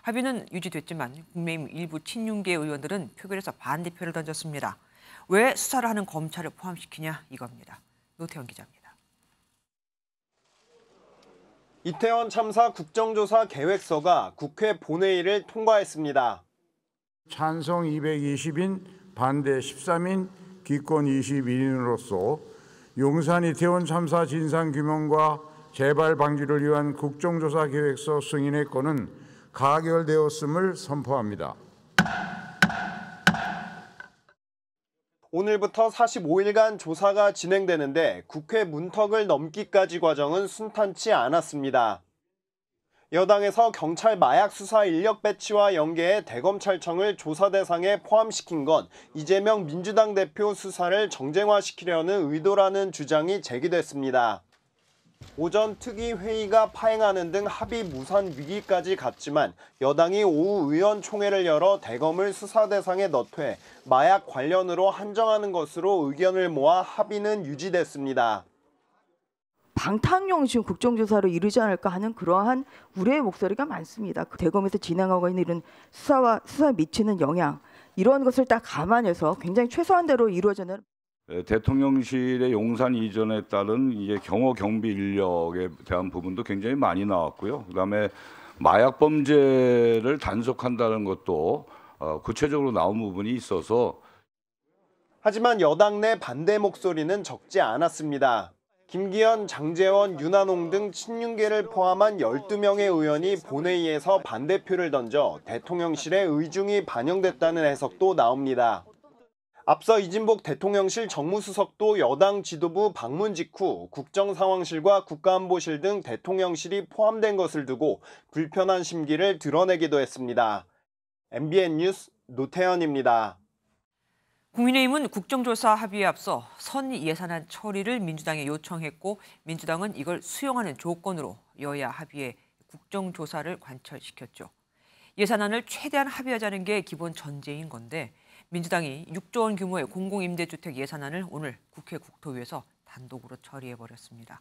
합의는 유지됐지만 국민의힘 일부 친윤계 의원들은 표결에서 반대표를 던졌습니다. 왜 수사를 하는 검찰을 포함시키냐 이겁니다. 노태현 기자입니다. 이태원 참사 국정조사 계획서가 국회 본회의를 통과했습니다. 찬성 220인, 반대 13인, 기권 21인으로서 용산 이태원 참사 진상규명과 재발 방지를 위한 국정조사 계획서 승인의 건은 가결되었음을 선포합니다. 오늘부터 45일간 조사가 진행되는데 국회 문턱을 넘기까지 과정은 순탄치 않았습니다. 여당에서 경찰 마약 수사 인력 배치와 연계해 대검찰청을 조사 대상에 포함시킨 건 이재명 민주당 대표 수사를 정쟁화시키려는 의도라는 주장이 제기됐습니다. 오전 특위 회의가 파행하는 등 합의 무산 위기까지 갔지만 여당이 오후 의원총회를 열어 대검을 수사 대상에 넣되 마약 관련으로 한정하는 것으로 의견을 모아 합의는 유지됐습니다. 방탕용 지금 국정조사로 이르지 않을까 하는 그러한 우려의 목소리가 많습니다. 대검에서 진행하고 있는 이런 수사에 미치는 영향 이런 것을 딱 감안해서 굉장히 최소한대로 이루어지는 대통령실의 용산 이전에 따른 이제 경호 경비 인력에 대한 부분도 굉장히 많이 나왔고요. 그다음에 마약 범죄를 단속한다는 것도 구체적으로 나온 부분이 있어서 하지만 여당 내 반대 목소리는 적지 않았습니다. 김기현, 장제원, 윤한홍 등 친윤계를 포함한 12명의 의원이 본회의에서 반대표를 던져 대통령실의 의중이 반영됐다는 해석도 나옵니다. 앞서 이진복 대통령실 정무수석도 여당 지도부 방문 직후 국정상황실과 국가안보실 등 대통령실이 포함된 것을 두고 불편한 심기를 드러내기도 했습니다. MBN 뉴스 노태현입니다. 국민의힘은 국정조사 합의에 앞서 선 예산안 처리를 민주당에 요청했고 민주당은 이걸 수용하는 조건으로 여야 합의에 국정조사를 관철시켰죠. 예산안을 최대한 합의하자는 게 기본 전제인 건데 민주당이 6조 원 규모의 공공임대주택 예산안을 오늘 국회 국토위에서 단독으로 처리해버렸습니다.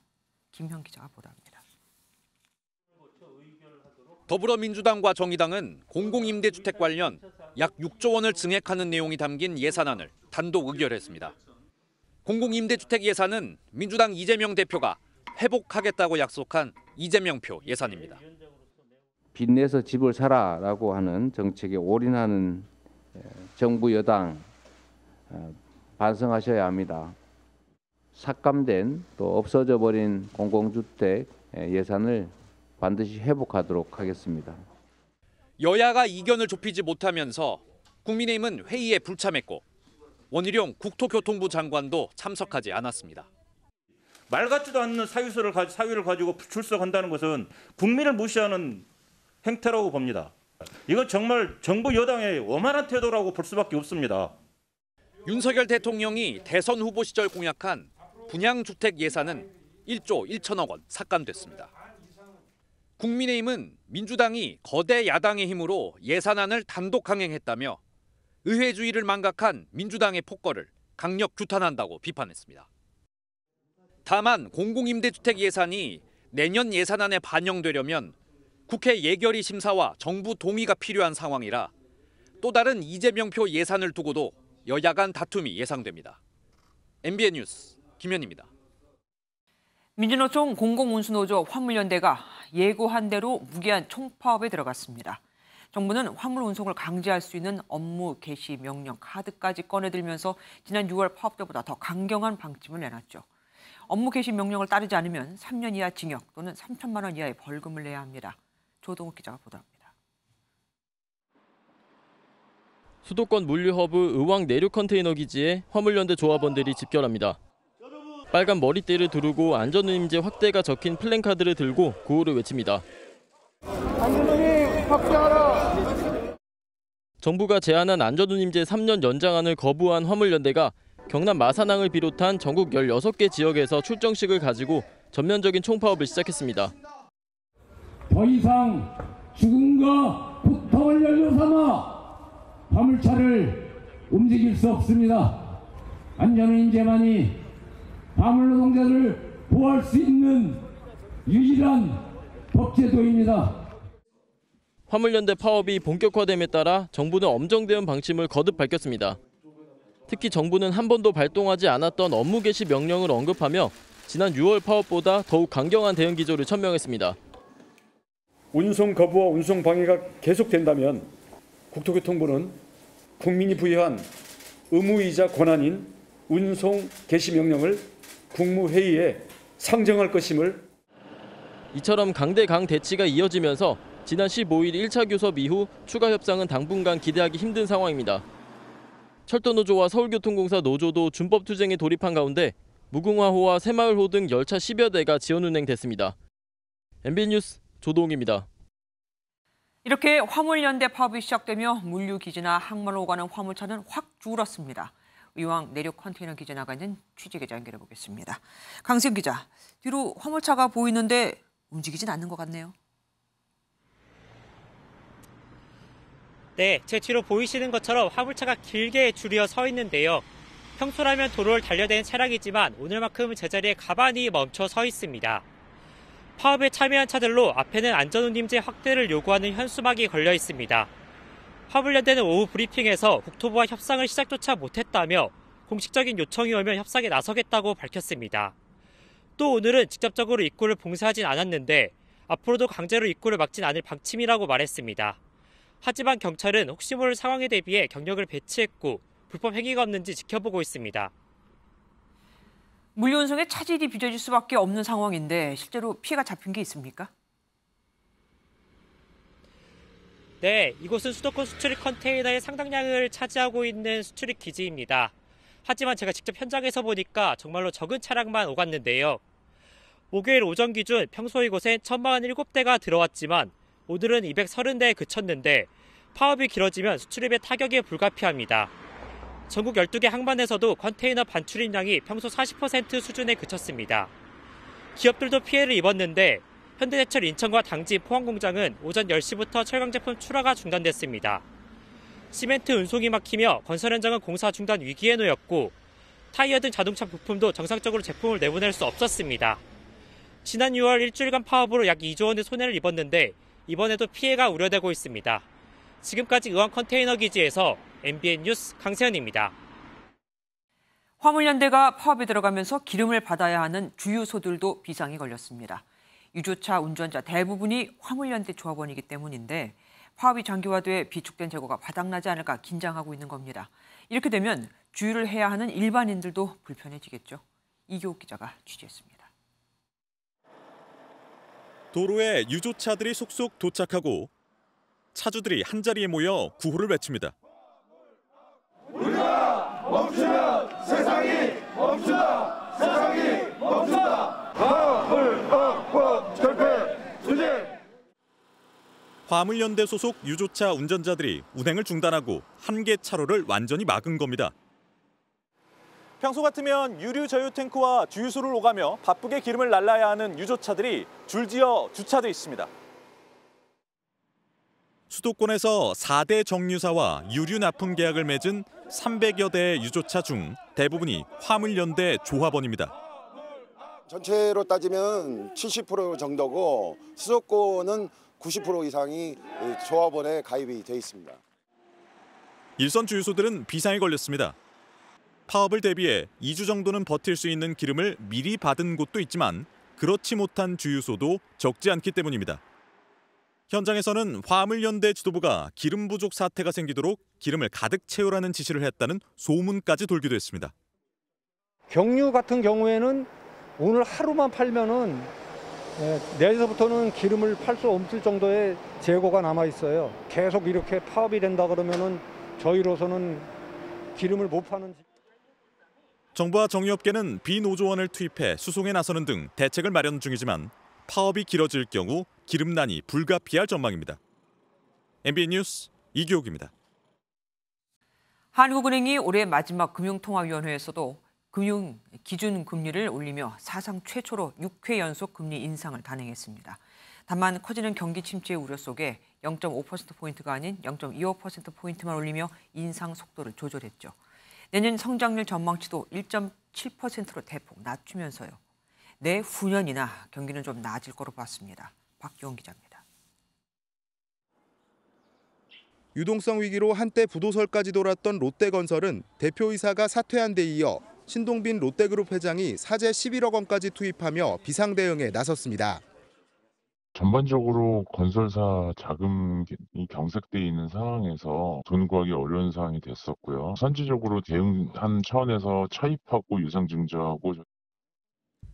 김형 기자가 보도합니다. 더불어민주당과 정의당은 공공임대주택 관련 약 6조 원을 증액하는 내용이 담긴 예산안을 단독 의결했습니다. 공공임대주택 예산은 민주당 이재명 대표가 회복하겠다고 약속한 이재명표 예산입니다. 빚내서 집을 사라라고 하는 정책에 올인하는 정부 여당 반성하셔야 합니다. 삭감된 또 없어져 버린 공공주택 예산을 반드시 회복하도록 하겠습니다. 여야가 이견을 좁히지 못하면서 국민의힘은 회의에 불참했고 원희룡 국토교통부 장관도 참석하지 않았습니다. 말 같지도 않는 사유를 가지고 출석한다는 것은 국민을 무시하는 행태라고 봅니다. 이건 정말 정부 여당의 오만한 태도라고 볼 수밖에 없습니다. 윤석열 대통령이 대선 후보 시절 공약한 분양주택 예산은 1조 1천억 원 삭감됐습니다. 국민의힘은 민주당이 거대 야당의 힘으로 예산안을 단독 강행했다며 의회주의를 망각한 민주당의 폭거를 강력 규탄한다고 비판했습니다. 다만 공공임대주택 예산이 내년 예산안에 반영되려면 국회 예결위 심사와 정부 동의가 필요한 상황이라 또 다른 이재명표 예산을 두고도 여야 간 다툼이 예상됩니다. MBN 뉴스 김현입니다. 민주노총 공공운수노조 화물연대가 예고한 대로 무기한 총파업에 들어갔습니다. 정부는 화물 운송을 강제할 수 있는 업무 개시 명령 카드까지 꺼내들면서 지난 6월 파업 때보다 더 강경한 방침을 내놨죠. 업무 개시 명령을 따르지 않으면 3년 이하 징역 또는 3천만 원 이하의 벌금을 내야 합니다. 조동욱 기자가 보도합니다. 수도권 물류허브 의왕 내륙 컨테이너 기지에 화물연대 조합원들이 집결합니다. 빨간 머리띠를 두르고 안전운임제 확대가 적힌 플랜카드를 들고 구호를 외칩니다. 안전운임 확대하라. 정부가 제안한 안전운임제 3년 연장안을 거부한 화물연대가 경남 마산항을 비롯한 전국 16개 지역에서 출정식을 가지고 전면적인 총파업을 시작했습니다. 더 이상 죽음과 고통을 연료 삼아 화물차를 움직일 수 없습니다. 안전운임제만이 화물 노동자를 보호할 수 있는 유일한 법제도입니다. 화물연대 파업이 본격화됨에 따라 정부는 엄정 대응 방침을 거듭 밝혔습니다. 특히 정부는 한 번도 발동하지 않았던 업무 개시 명령을 언급하며 지난 6월 파업보다 더욱 강경한 대응 기조를 천명했습니다. 운송 거부와 운송 방해가 계속된다면 국토교통부는 국민이 부여한 의무이자 권한인 운송 개시 명령을 국무회의에 상정할 것임을. 이처럼 강대강 대치가 이어지면서 지난 15일 1차 교섭 이후 추가 협상은 당분간 기대하기 힘든 상황입니다. 철도노조와 서울교통공사 노조도 준법투쟁에 돌입한 가운데 무궁화호와 새마을호 등 열차 10여 대가 지연운행됐습니다. MBN 뉴스 조동욱입니다. 이렇게 화물연대 파업이 시작되며 물류기지나 항만으로 오가는 화물차는 확 줄었습니다. 이왕 내륙 컨테이너 기지 나가 있는 취재기자 연결해 보겠습니다. 강승 기자, 뒤로 화물차가 보이는데 움직이진 않는 것 같네요. 네, 제 뒤로 보이시는 것처럼 화물차가 길게 줄이어 서 있는데요. 평소라면 도로를 달려대는 차량이지만 오늘만큼은 제자리에 가만히 멈춰 서 있습니다. 파업에 참여한 차들로 앞에는 안전운임제 확대를 요구하는 현수막이 걸려 있습니다. 화물연대는 오후 브리핑에서 국토부와 협상을 시작조차 못했다며 공식적인 요청이 오면 협상에 나서겠다고 밝혔습니다. 또 오늘은 직접적으로 입구를 봉쇄하진 않았는데 앞으로도 강제로 입구를 막진 않을 방침이라고 말했습니다. 하지만 경찰은 혹시 모를 상황에 대비해 경력을 배치했고 불법 행위가 없는지 지켜보고 있습니다. 물류운송에 차질이 빚어질 수밖에 없는 상황인데 실제로 피해가 잡힌 게 있습니까? 네, 이곳은 수도권 수출입 컨테이너의 상당량을 차지하고 있는 수출입 기지입니다. 하지만 제가 직접 현장에서 보니까 정말로 적은 차량만 오갔는데요. 목요일 오전 기준 평소 이곳엔 1047대가 들어왔지만 오늘은 230대에 그쳤는데 파업이 길어지면 수출입의 타격이 불가피합니다. 전국 12개 항만에서도 컨테이너 반출입량이 평소 40% 수준에 그쳤습니다. 기업들도 피해를 입었는데 현대제철 인천과 당진 포항공장은 오전 10시부터 철강 제품 출하가 중단됐습니다. 시멘트 운송이 막히며 건설 현장은 공사 중단 위기에 놓였고 타이어 등 자동차 부품도 정상적으로 제품을 내보낼 수 없었습니다. 지난 6월 일주일간 파업으로 약 2조 원의 손해를 입었는데 이번에도 피해가 우려되고 있습니다. 지금까지 의왕 컨테이너 기지에서 MBN 뉴스 강세현입니다. 화물연대가 파업에 들어가면서 기름을 받아야 하는 주유소들도 비상이 걸렸습니다. 유조차 운전자 대부분이 화물연대 조합원이기 때문인데 파업이 장기화돼 비축된 재고가 바닥나지 않을까 긴장하고 있는 겁니다. 이렇게 되면 주유를 해야 하는 일반인들도 불편해지겠죠. 이교욱 기자가 취재했습니다. 도로에 유조차들이 속속 도착하고 차주들이 한자리에 모여 구호를 외칩니다. 우리가 멈추면 세상이 멈춘다. 세상이 멈춘다. 화물업법 철폐 수재. 화물연대 소속 유조차 운전자들이 운행을 중단하고 한 개 차로를 완전히 막은 겁니다. 평소 같으면 유류 저유 탱크와 주유소를 오가며 바쁘게 기름을 날라야 하는 유조차들이 줄지어 주차돼 있습니다. 수도권에서 4대 정유사와 유류 납품 계약을 맺은 300여 대의 유조차 중 대부분이 화물연대 조합원입니다. 전체로 따지면 70% 정도고 수도권은 90% 이상이 조합원에 가입이 돼 있습니다. 일선 주유소들은 비상에 걸렸습니다. 파업을 대비해 2주 정도는 버틸 수 있는 기름을 미리 받은 곳도 있지만 그렇지 못한 주유소도 적지 않기 때문입니다. 현장에서는 화물연대 지도부가 기름 부족 사태가 생기도록 기름을 가득 채우라는 지시를 했다는 소문까지 돌기도 했습니다. 경유 같은 경우에는 오늘 하루만 팔면은 내일서부터는 기름을 팔 수 없을 정도의 재고가 남아 있어요. 계속 이렇게 파업이 된다 그러면은 저희로서는 기름을 못 파는. 정부와 정유업계는 비노조원을 투입해 수송에 나서는 등 대책을 마련 중이지만 파업이 길어질 경우 기름난이 불가피할 전망입니다. MBN 뉴스 이규옥입니다. 한국은행이 올해 마지막 금융통화위원회에서도 금융 기준금리를 올리며 사상 최초로 6회 연속 금리 인상을 단행했습니다. 다만 커지는 경기 침체의 우려 속에 0.5%포인트가 아닌 0.25%포인트만 올리며 인상 속도를 조절했죠. 내년 성장률 전망치도 1.7%로 대폭 낮추면서요. 내후년이나 경기는 좀 나아질 거로 봤습니다. 박기원 기자입니다. 유동성 위기로 한때 부도설까지 돌았던 롯데건설은 대표이사가 사퇴한 데 이어 신동빈 롯데그룹 회장이 사재 11억 원까지 투입하며 비상대응에 나섰습니다. 전반적으로 건설사 자금이 경색돼 있는 상황에서 돈 구하기 어려운 상황이 됐었고요. 선제적으로 대응한 차원에서 차입하고 유상증자하고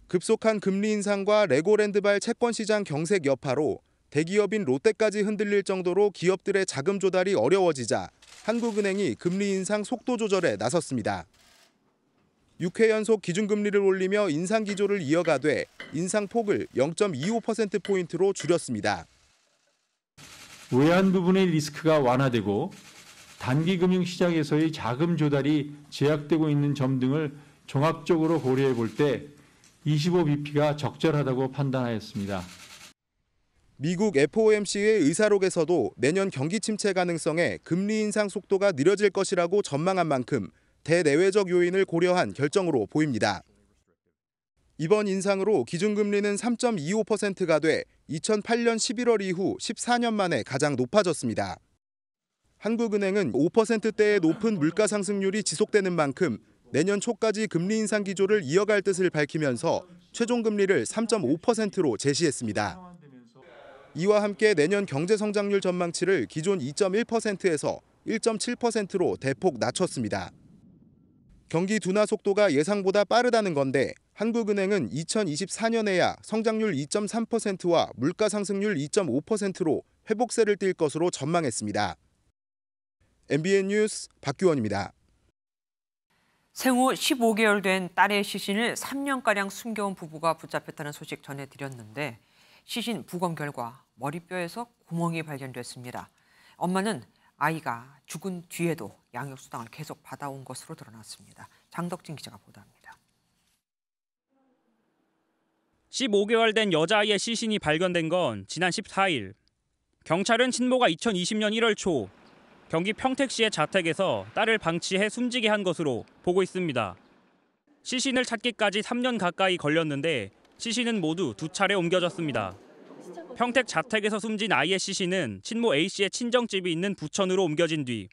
급속한 금리 인상과 레고랜드발 채권시장 경색 여파로 대기업인 롯데까지 흔들릴 정도로 기업들의 자금 조달이 어려워지자 한국은행이 금리 인상 속도 조절에 나섰습니다. 6회 연속 기준금리를 올리며 인상 기조를 이어가되 인상폭을 0.25%포인트로 줄였습니다. 외환 부분의 리스크가 완화되고 단기 금융시장에서의 자금 조달이 제약되고 있는 점 등을 종합적으로 고려해 볼 때 25bp가 적절하다고 판단하였습니다. 미국 FOMC의 의사록에서도 내년 경기 침체 가능성에 금리 인상 속도가 느려질 것이라고 전망한 만큼 대내외적 요인을 고려한 결정으로 보입니다. 이번 인상으로 기준금리는 3.25%가 돼 2008년 11월 이후 14년 만에 가장 높아졌습니다. 한국은행은 5%대의 높은 물가 상승률이 지속되는 만큼 내년 초까지 금리 인상 기조를 이어갈 뜻을 밝히면서 최종 금리를 3.5%로 제시했습니다. 이와 함께 내년 경제 성장률 전망치를 기존 2.1%에서 1.7%로 대폭 낮췄습니다. 경기 둔화 속도가 예상보다 빠르다는 건데 한국은행은 2024년에야 성장률 2.3%와 물가 상승률 2.5%로 회복세를 띨 것으로 전망했습니다. MBN 뉴스 박규원입니다. 생후 15개월 된 딸의 시신을 3년가량 숨겨온 부부가 붙잡혔다는 소식 전해드렸는데 시신 부검 결과 머리뼈에서 구멍이 발견됐습니다. 엄마는 아이가 죽은 뒤에도 양육수당을 계속 받아온 것으로 드러났습니다. 장덕진 기자가 보도합니다. 15개월 된 여자아이의 시신이 발견된 건 지난 14일. 경찰은 친모가 2020년 1월 초 경기 평택시의 자택에서 딸을 방치해 숨지게 한 것으로 보고 있습니다. 시신을 찾기까지 3년 가까이 걸렸는데 시신은 모두 2차례 옮겨졌습니다. 평택 자택에서 숨진 아이의 시신은 친모 A씨의 친정집이 있는 부천으로 옮겨진 뒤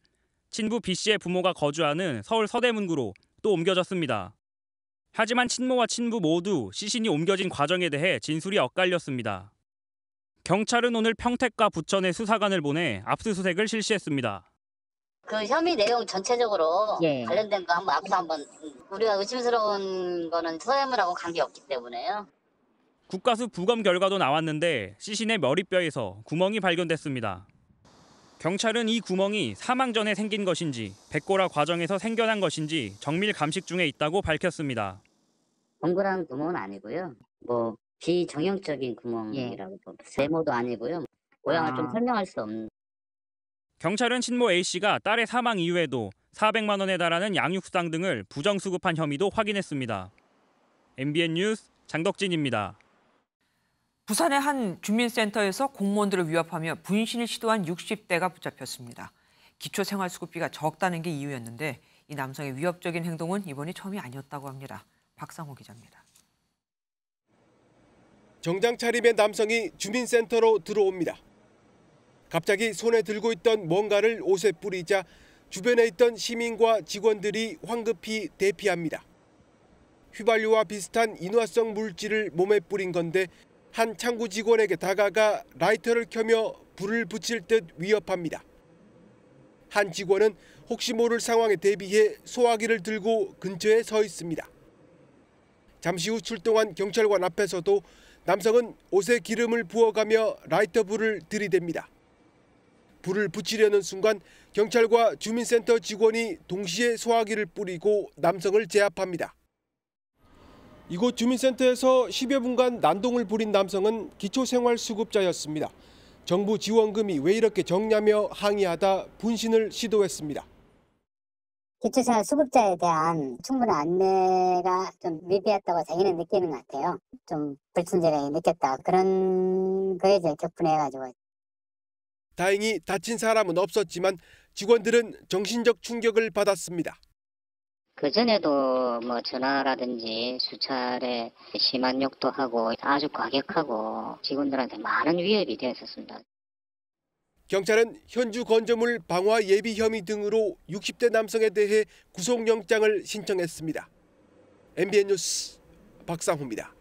친부 B씨의 부모가 거주하는 서울 서대문구로 또 옮겨졌습니다. 하지만 친모와 친부 모두 시신이 옮겨진 과정에 대해 진술이 엇갈렸습니다. 경찰은 오늘 평택과 부천에 수사관을 보내 압수수색을 실시했습니다. 그 혐의 내용 전체적으로 관련된 거 한번 우리가 의심스러운 거는 서해물하고 관계없기 때문에요. 국가수 부검 결과도 나왔는데 시신의 머리뼈에서 구멍이 발견됐습니다. 경찰은 이 구멍이 사망 전에 생긴 것인지 백골화 과정에서 생겨난 것인지 정밀 감식 중에 있다고 밝혔습니다. 동그란 구멍은 아니고요. 비정형적인 구멍이라고 세모도 아니고요. 모양을 좀 설명할 수 없는. 경찰은 친모 A씨가 딸의 사망 이후에도 400만 원에 달하는 양육수당 등을 부정수급한 혐의도 확인했습니다. MBN 뉴스 장덕진입니다. 부산의 한 주민센터에서 공무원들을 위협하며 분신을 시도한 60대가 붙잡혔습니다. 기초생활수급비가 적다는 게 이유였는데 이 남성의 위협적인 행동은 이번이 처음이 아니었다고 합니다. 박상호 기자입니다. 정장 차림의 남성이 주민센터로 들어옵니다. 갑자기 손에 들고 있던 뭔가를 옷에 뿌리자 주변에 있던 시민과 직원들이 황급히 대피합니다. 휘발유와 비슷한 인화성 물질을 몸에 뿌린 건데 한 창구 직원에게 다가가 라이터를 켜며 불을 붙일 듯 위협합니다. 한 직원은 혹시 모를 상황에 대비해 소화기를 들고 근처에 서 있습니다. 잠시 후 출동한 경찰관 앞에서도 남성은 옷에 기름을 부어가며 라이터 불을 들이댑니다. 불을 붙이려는 순간 경찰과 주민센터 직원이 동시에 소화기를 뿌리고 남성을 제압합니다. 이곳 주민센터에서 10여 분간 난동을 부린 남성은 기초생활수급자였습니다. 정부 지원금이 왜 이렇게 적냐며 항의하다 분신을 시도했습니다. 기초생활수급자에 대한 충분한 안내가 좀 미비했다고 자기는 느끼는 것 같아요. 좀 불친절하게 느꼈다. 그런 거에 이제 격분해가지고. 다행히 다친 사람은 없었지만 직원들은 정신적 충격을 받았습니다. 그전에도 뭐 전화라든지 수차례 심한 욕도 하고 아주 과격하고 직원들한테 많은 위협이 되었었습니다. 경찰은 현주 건조물 방화 예비 혐의 등으로 60대 남성에 대해 구속영장을 신청했습니다. MBN 뉴스 박상호입니다.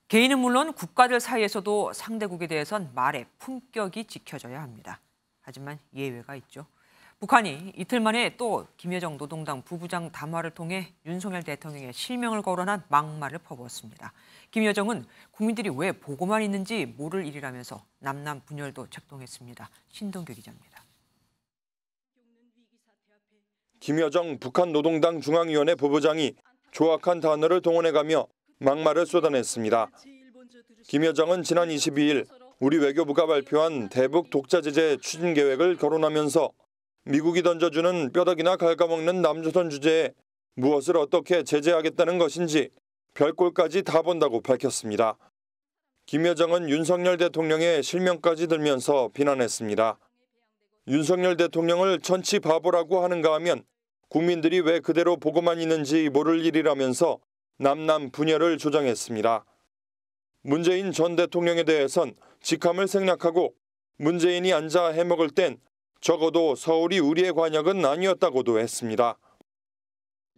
개인은 물론 국가들 사이에서도 상대국에 대해선 말의 품격이 지켜져야 합니다. 하지만 예외가 있죠. 북한이 이틀 만에 또 김여정 노동당 부부장 담화를 통해 윤석열 대통령의 실명을 거론한 막말을 퍼부었습니다. 김여정은 국민들이 왜 보고만 있는지 모를 일이라면서 남남 분열도 책동했습니다. 신동규 기자입니다. 김여정 북한 노동당 중앙위원회 부부장이 조악한 단어를 동원해가며 막말을 쏟아냈습니다. 김여정은 지난 22일 우리 외교부가 발표한 대북 독자 제재 추진 계획을 거론하면서 미국이 던져주는 뼈다귀나 갉아먹는 남조선 주제에 무엇을 어떻게 제재하겠다는 것인지 별꼴까지 다 본다고 밝혔습니다. 김여정은 윤석열 대통령의 실명까지 들면서 비난했습니다. 윤석열 대통령을 천치 바보라고 하는가 하면 국민들이 왜 그대로 보고만 있는지 모를 일이라면서 남남 분열을 조장했습니다. 문재인 전 대통령에 대해선 직함을 생략하고 문재인이 앉아 해먹을 땐 적어도 서울이 우리의 관역은 아니었다고도 했습니다.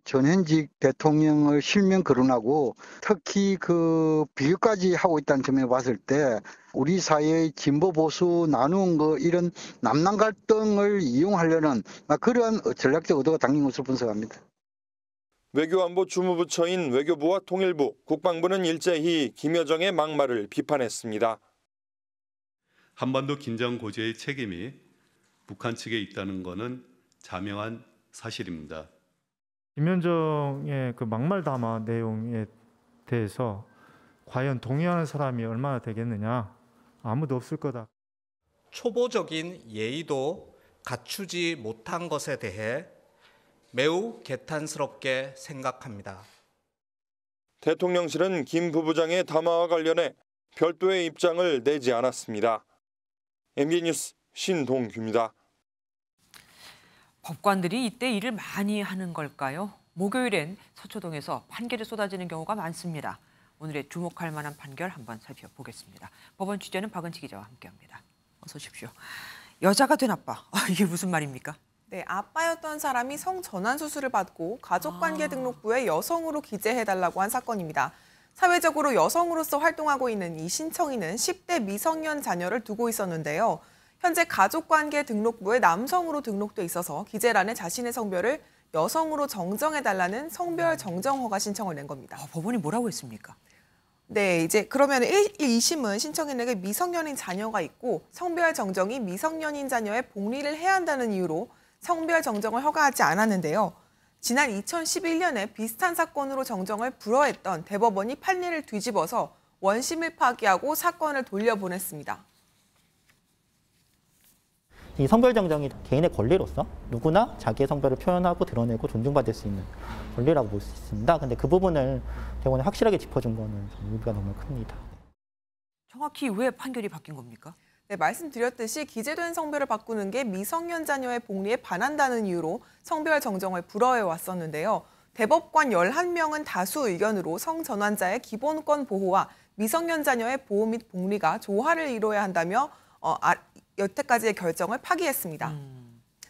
전현직 대통령을 실명 거론하고 특히 그 비교까지 하고 있다는 점에 봤을 때 우리 사회의 진보 보수 나누는 거 이런 남남 갈등을 이용하려는 그런 전략적 의도가 담긴 것으로 분석합니다. 외교안보 주무부처인 외교부와 통일부, 국방부는 일제히 김여정의 막말을 비판했습니다. 한반도 긴장 고조의 책임이 북한 측에 있다는 것은 자명한 사실입니다. 김여정의 그 막말 담화 내용에 대해서 과연 동의하는 사람이 얼마나 되겠느냐? 아무도 없을 거다. 초보적인 예의도 갖추지 못한 것에 대해 매우 개탄스럽게 생각합니다. 대통령실은 김 부부장의 담화와 관련해 별도의 입장을 내지 않았습니다. MBN 뉴스 신동규입니다. 법관들이 이때 일을 많이 하는 걸까요? 목요일엔 서초동에서 판결이 쏟아지는 경우가 많습니다. 오늘의 주목할 만한 판결 한번 살펴보겠습니다. 법원 취재는 박은치 기자와 함께합니다. 어서 오십시오. 여자가 된 아빠, 이게 무슨 말입니까? 네, 아빠였던 사람이 성전환 수술을 받고 가족관계 등록부에 여성으로 기재해달라고 한 사건입니다. 사회적으로 여성으로서 활동하고 있는 이 신청인은 10대 미성년 자녀를 두고 있었는데요. 현재 가족관계 등록부에 남성으로 등록돼 있어서 기재란에 자신의 성별을 여성으로 정정해달라는 성별 정정 허가 신청을 낸 겁니다. 법원이 뭐라고 했습니까? 네, 이제 그러면 2심은 신청인에게 미성년인 자녀가 있고 성별 정정이 미성년인 자녀의 복리를 해야 한다는 이유로 성별 정정을 허가하지 않았는데요. 지난 2011년에 비슷한 사건으로 정정을 불허했던 대법원이 판례를 뒤집어서 원심을 파기하고 사건을 돌려보냈습니다. 이 성별 정정이 개인의 권리로서 누구나 자기의 성별을 표현하고 드러내고 존중받을 수 있는 권리라고 볼 수 있습니다. 근데 그 부분을 대법원이 확실하게 짚어준 거는 의미가 너무 큽니다. 정확히 왜 판결이 바뀐 겁니까? 네, 말씀드렸듯이 기재된 성별을 바꾸는 게 미성년 자녀의 복리에 반한다는 이유로 성별 정정을 불허해 왔었는데요. 대법관 11명은 다수 의견으로 성전환자의 기본권 보호와 미성년 자녀의 보호 및 복리가 조화를 이뤄야 한다며 여태까지의 결정을 파기했습니다.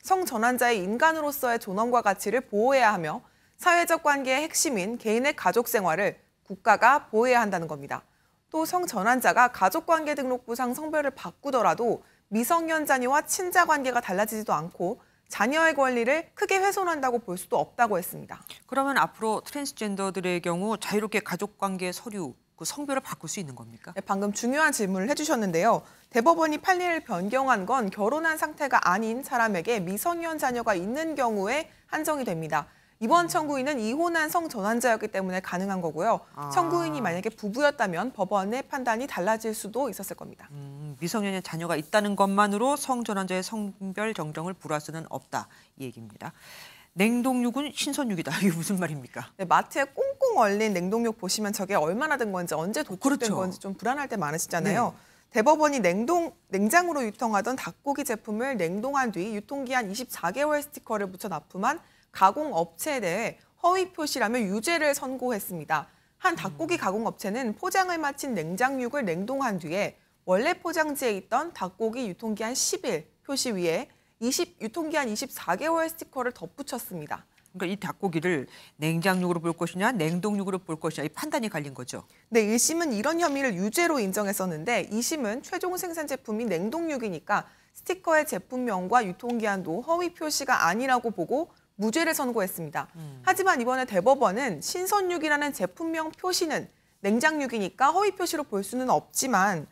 성전환자의 인간으로서의 존엄과 가치를 보호해야 하며 사회적 관계의 핵심인 개인의 가족 생활을 국가가 보호해야 한다는 겁니다. 또 성전환자가 가족관계 등록부상 성별을 바꾸더라도 미성년 자녀와 친자 관계가 달라지지도 않고 자녀의 권리를 크게 훼손한다고 볼 수도 없다고 했습니다. 그러면 앞으로 트랜스젠더들의 경우 자유롭게 가족관계 서류, 그 성별을 바꿀 수 있는 겁니까? 네, 방금 중요한 질문을 해주셨는데요. 대법원이 판례를 변경한 건 결혼한 상태가 아닌 사람에게 미성년 자녀가 있는 경우에 한정이 됩니다. 이번 청구인은 이혼한 성전환자였기 때문에 가능한 거고요. 청구인이 만약에 부부였다면 법원의 판단이 달라질 수도 있었을 겁니다. 미성년의 자녀가 있다는 것만으로 성전환자의 성별 정정을 불허할 수는 없다, 이 얘기입니다. 냉동육은 신선육이다. 이게 무슨 말입니까? 네, 마트에 꽁꽁 얼린 냉동육 보시면 저게 얼마나 된 건지 언제 도축된 건지 좀 불안할 때 많으시잖아요. 네. 대법원이 냉장으로 유통하던 닭고기 제품을 냉동한 뒤 유통기한 24개월 스티커를 붙여 납품한 가공업체에 대해 허위 표시라며 유죄를 선고했습니다. 한 닭고기 가공업체는 포장을 마친 냉장육을 냉동한 뒤에 원래 포장지에 있던 닭고기 유통기한 10일 표시 위에 유통기한 24개월 스티커를 덧붙였습니다. 그러니까 이 닭고기를 냉장육으로 볼 것이냐 냉동육으로 볼 것이냐 이 판단이 갈린 거죠. 네, 1심은 이런 혐의를 유죄로 인정했었는데 2심은 최종 생산 제품이 냉동육이니까 스티커의 제품명과 유통기한도 허위 표시가 아니라고 보고 무죄를 선고했습니다. 하지만 이번에 대법원은 신선육이라는 제품명 표시는 냉장육이니까 허위 표시로 볼 수는 없지만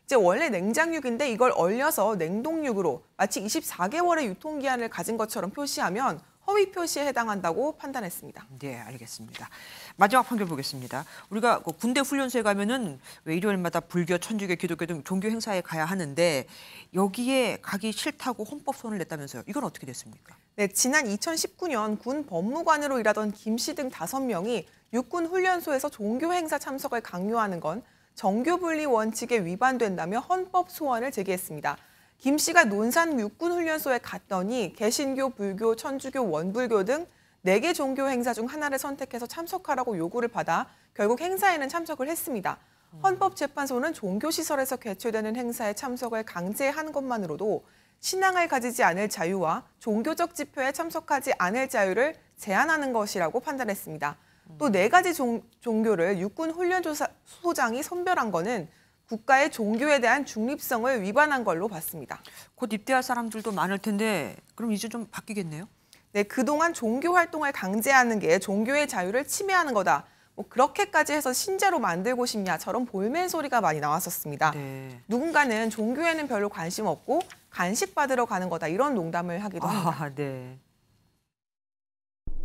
이제 원래 냉장육인데 이걸 얼려서 냉동육으로 마치 24개월의 유통기한을 가진 것처럼 표시하면 허위 표시에 해당한다고 판단했습니다. 네, 알겠습니다. 마지막 판결 보겠습니다. 우리가 군대 훈련소에 가면은 왜 일요일마다 불교, 천주교, 기독교 등 종교 행사에 가야 하는데 여기에 가기 싫다고 헌법 소원을 냈다면서요. 이건 어떻게 됐습니까? 네, 지난 2019년 군 법무관으로 일하던 김 씨 등 5명이 육군 훈련소에서 종교 행사 참석을 강요하는 건 정교 분리 원칙에 위반된다며 헌법 소원을 제기했습니다. 김 씨가 논산 육군훈련소에 갔더니 개신교, 불교, 천주교, 원불교 등 4개 종교 행사 중 하나를 선택해서 참석하라고 요구를 받아 결국 행사에는 참석을 했습니다. 헌법재판소는 종교시설에서 개최되는 행사에 참석을 강제한 것만으로도 신앙을 가지지 않을 자유와 종교적 집회에 참석하지 않을 자유를 제한하는 것이라고 판단했습니다. 또 4가지 종교를 육군훈련소장이 선별한 거는 국가의 종교에 대한 중립성을 위반한 걸로 봤습니다. 곧 입대할 사람들도 많을 텐데 그럼 이제 좀 바뀌겠네요? 네, 그동안 종교 활동을 강제하는 게 종교의 자유를 침해하는 거다. 뭐 그렇게까지 해서 신자로 만들고 싶냐처럼 볼멘 소리가 많이 나왔었습니다. 네. 누군가는 종교에는 별로 관심 없고 간식 받으러 가는 거다 이런 농담을 하기도 합니다. 네.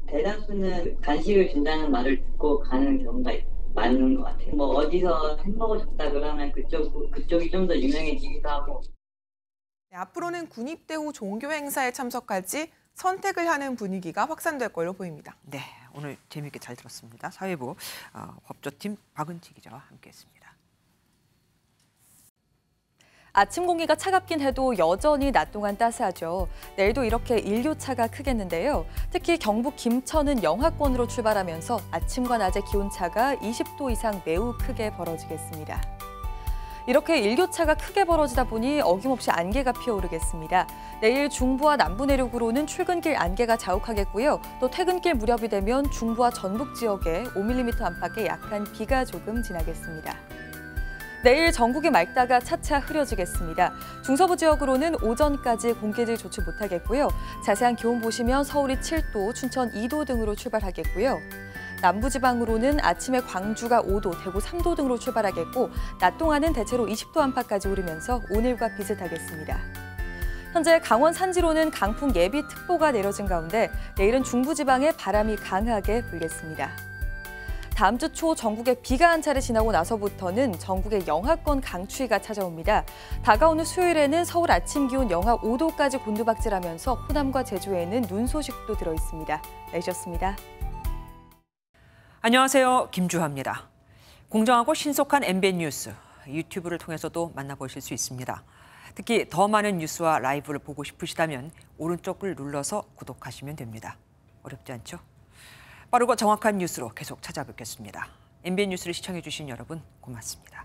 대다수는 간식을 준다는 말을 듣고 가는 경우가 많은 것 같아요. 뭐 어디서 햄버거 줬다 그러면 그쪽이 좀 더 유명해지기도 하고. 네, 앞으로는 군 입대 후 종교 행사에 참석할지 선택을 하는 분위기가 확산될 걸로 보입니다. 네, 오늘 재미있게 잘 들었습니다. 사회부 법조팀 박은지 기자와 함께했습니다. 아침 공기가 차갑긴 해도 여전히 낮 동안 따스하죠. 내일도 이렇게 일교차가 크겠는데요. 특히 경북 김천은 영하권으로 출발하면서 아침과 낮의 기온차가 20도 이상 매우 크게 벌어지겠습니다. 이렇게 일교차가 크게 벌어지다 보니 어김없이 안개가 피어오르겠습니다. 내일 중부와 남부 내륙으로는 출근길 안개가 자욱하겠고요. 또 퇴근길 무렵이 되면 중부와 전북 지역에 5mm 안팎의 약한 비가 조금 지나겠습니다. 내일 전국이 맑다가 차차 흐려지겠습니다. 중서부 지역으로는 오전까지 공기질 좋지 못하겠고요. 자세한 기온 보시면 서울이 7도, 춘천 2도 등으로 출발하겠고요. 남부지방으로는 아침에 광주가 5도, 대구 3도 등으로 출발하겠고 낮 동안은 대체로 20도 안팎까지 오르면서 오늘과 비슷하겠습니다. 현재 강원 산지로는 강풍 예비특보가 내려진 가운데 내일은 중부지방에 바람이 강하게 불겠습니다. 다음 주 초 전국에 비가 한 차례 지나고 나서부터는 전국에 영하권 강추위가 찾아옵니다. 다가오는 수요일에는 서울 아침 기온 영하 5도까지 곤두박질하면서 호남과 제주에는 눈 소식도 들어 있습니다. 내주셨습니다. 안녕하세요. 김주하입니다. 공정하고 신속한 MBN 뉴스, 유튜브를 통해서도 만나보실 수 있습니다. 특히 더 많은 뉴스와 라이브를 보고 싶으시다면 오른쪽을 눌러서 구독하시면 됩니다. 어렵지 않죠? 빠르고 정확한 뉴스로 계속 찾아뵙겠습니다. MBN 뉴스를 시청해주신 여러분 고맙습니다.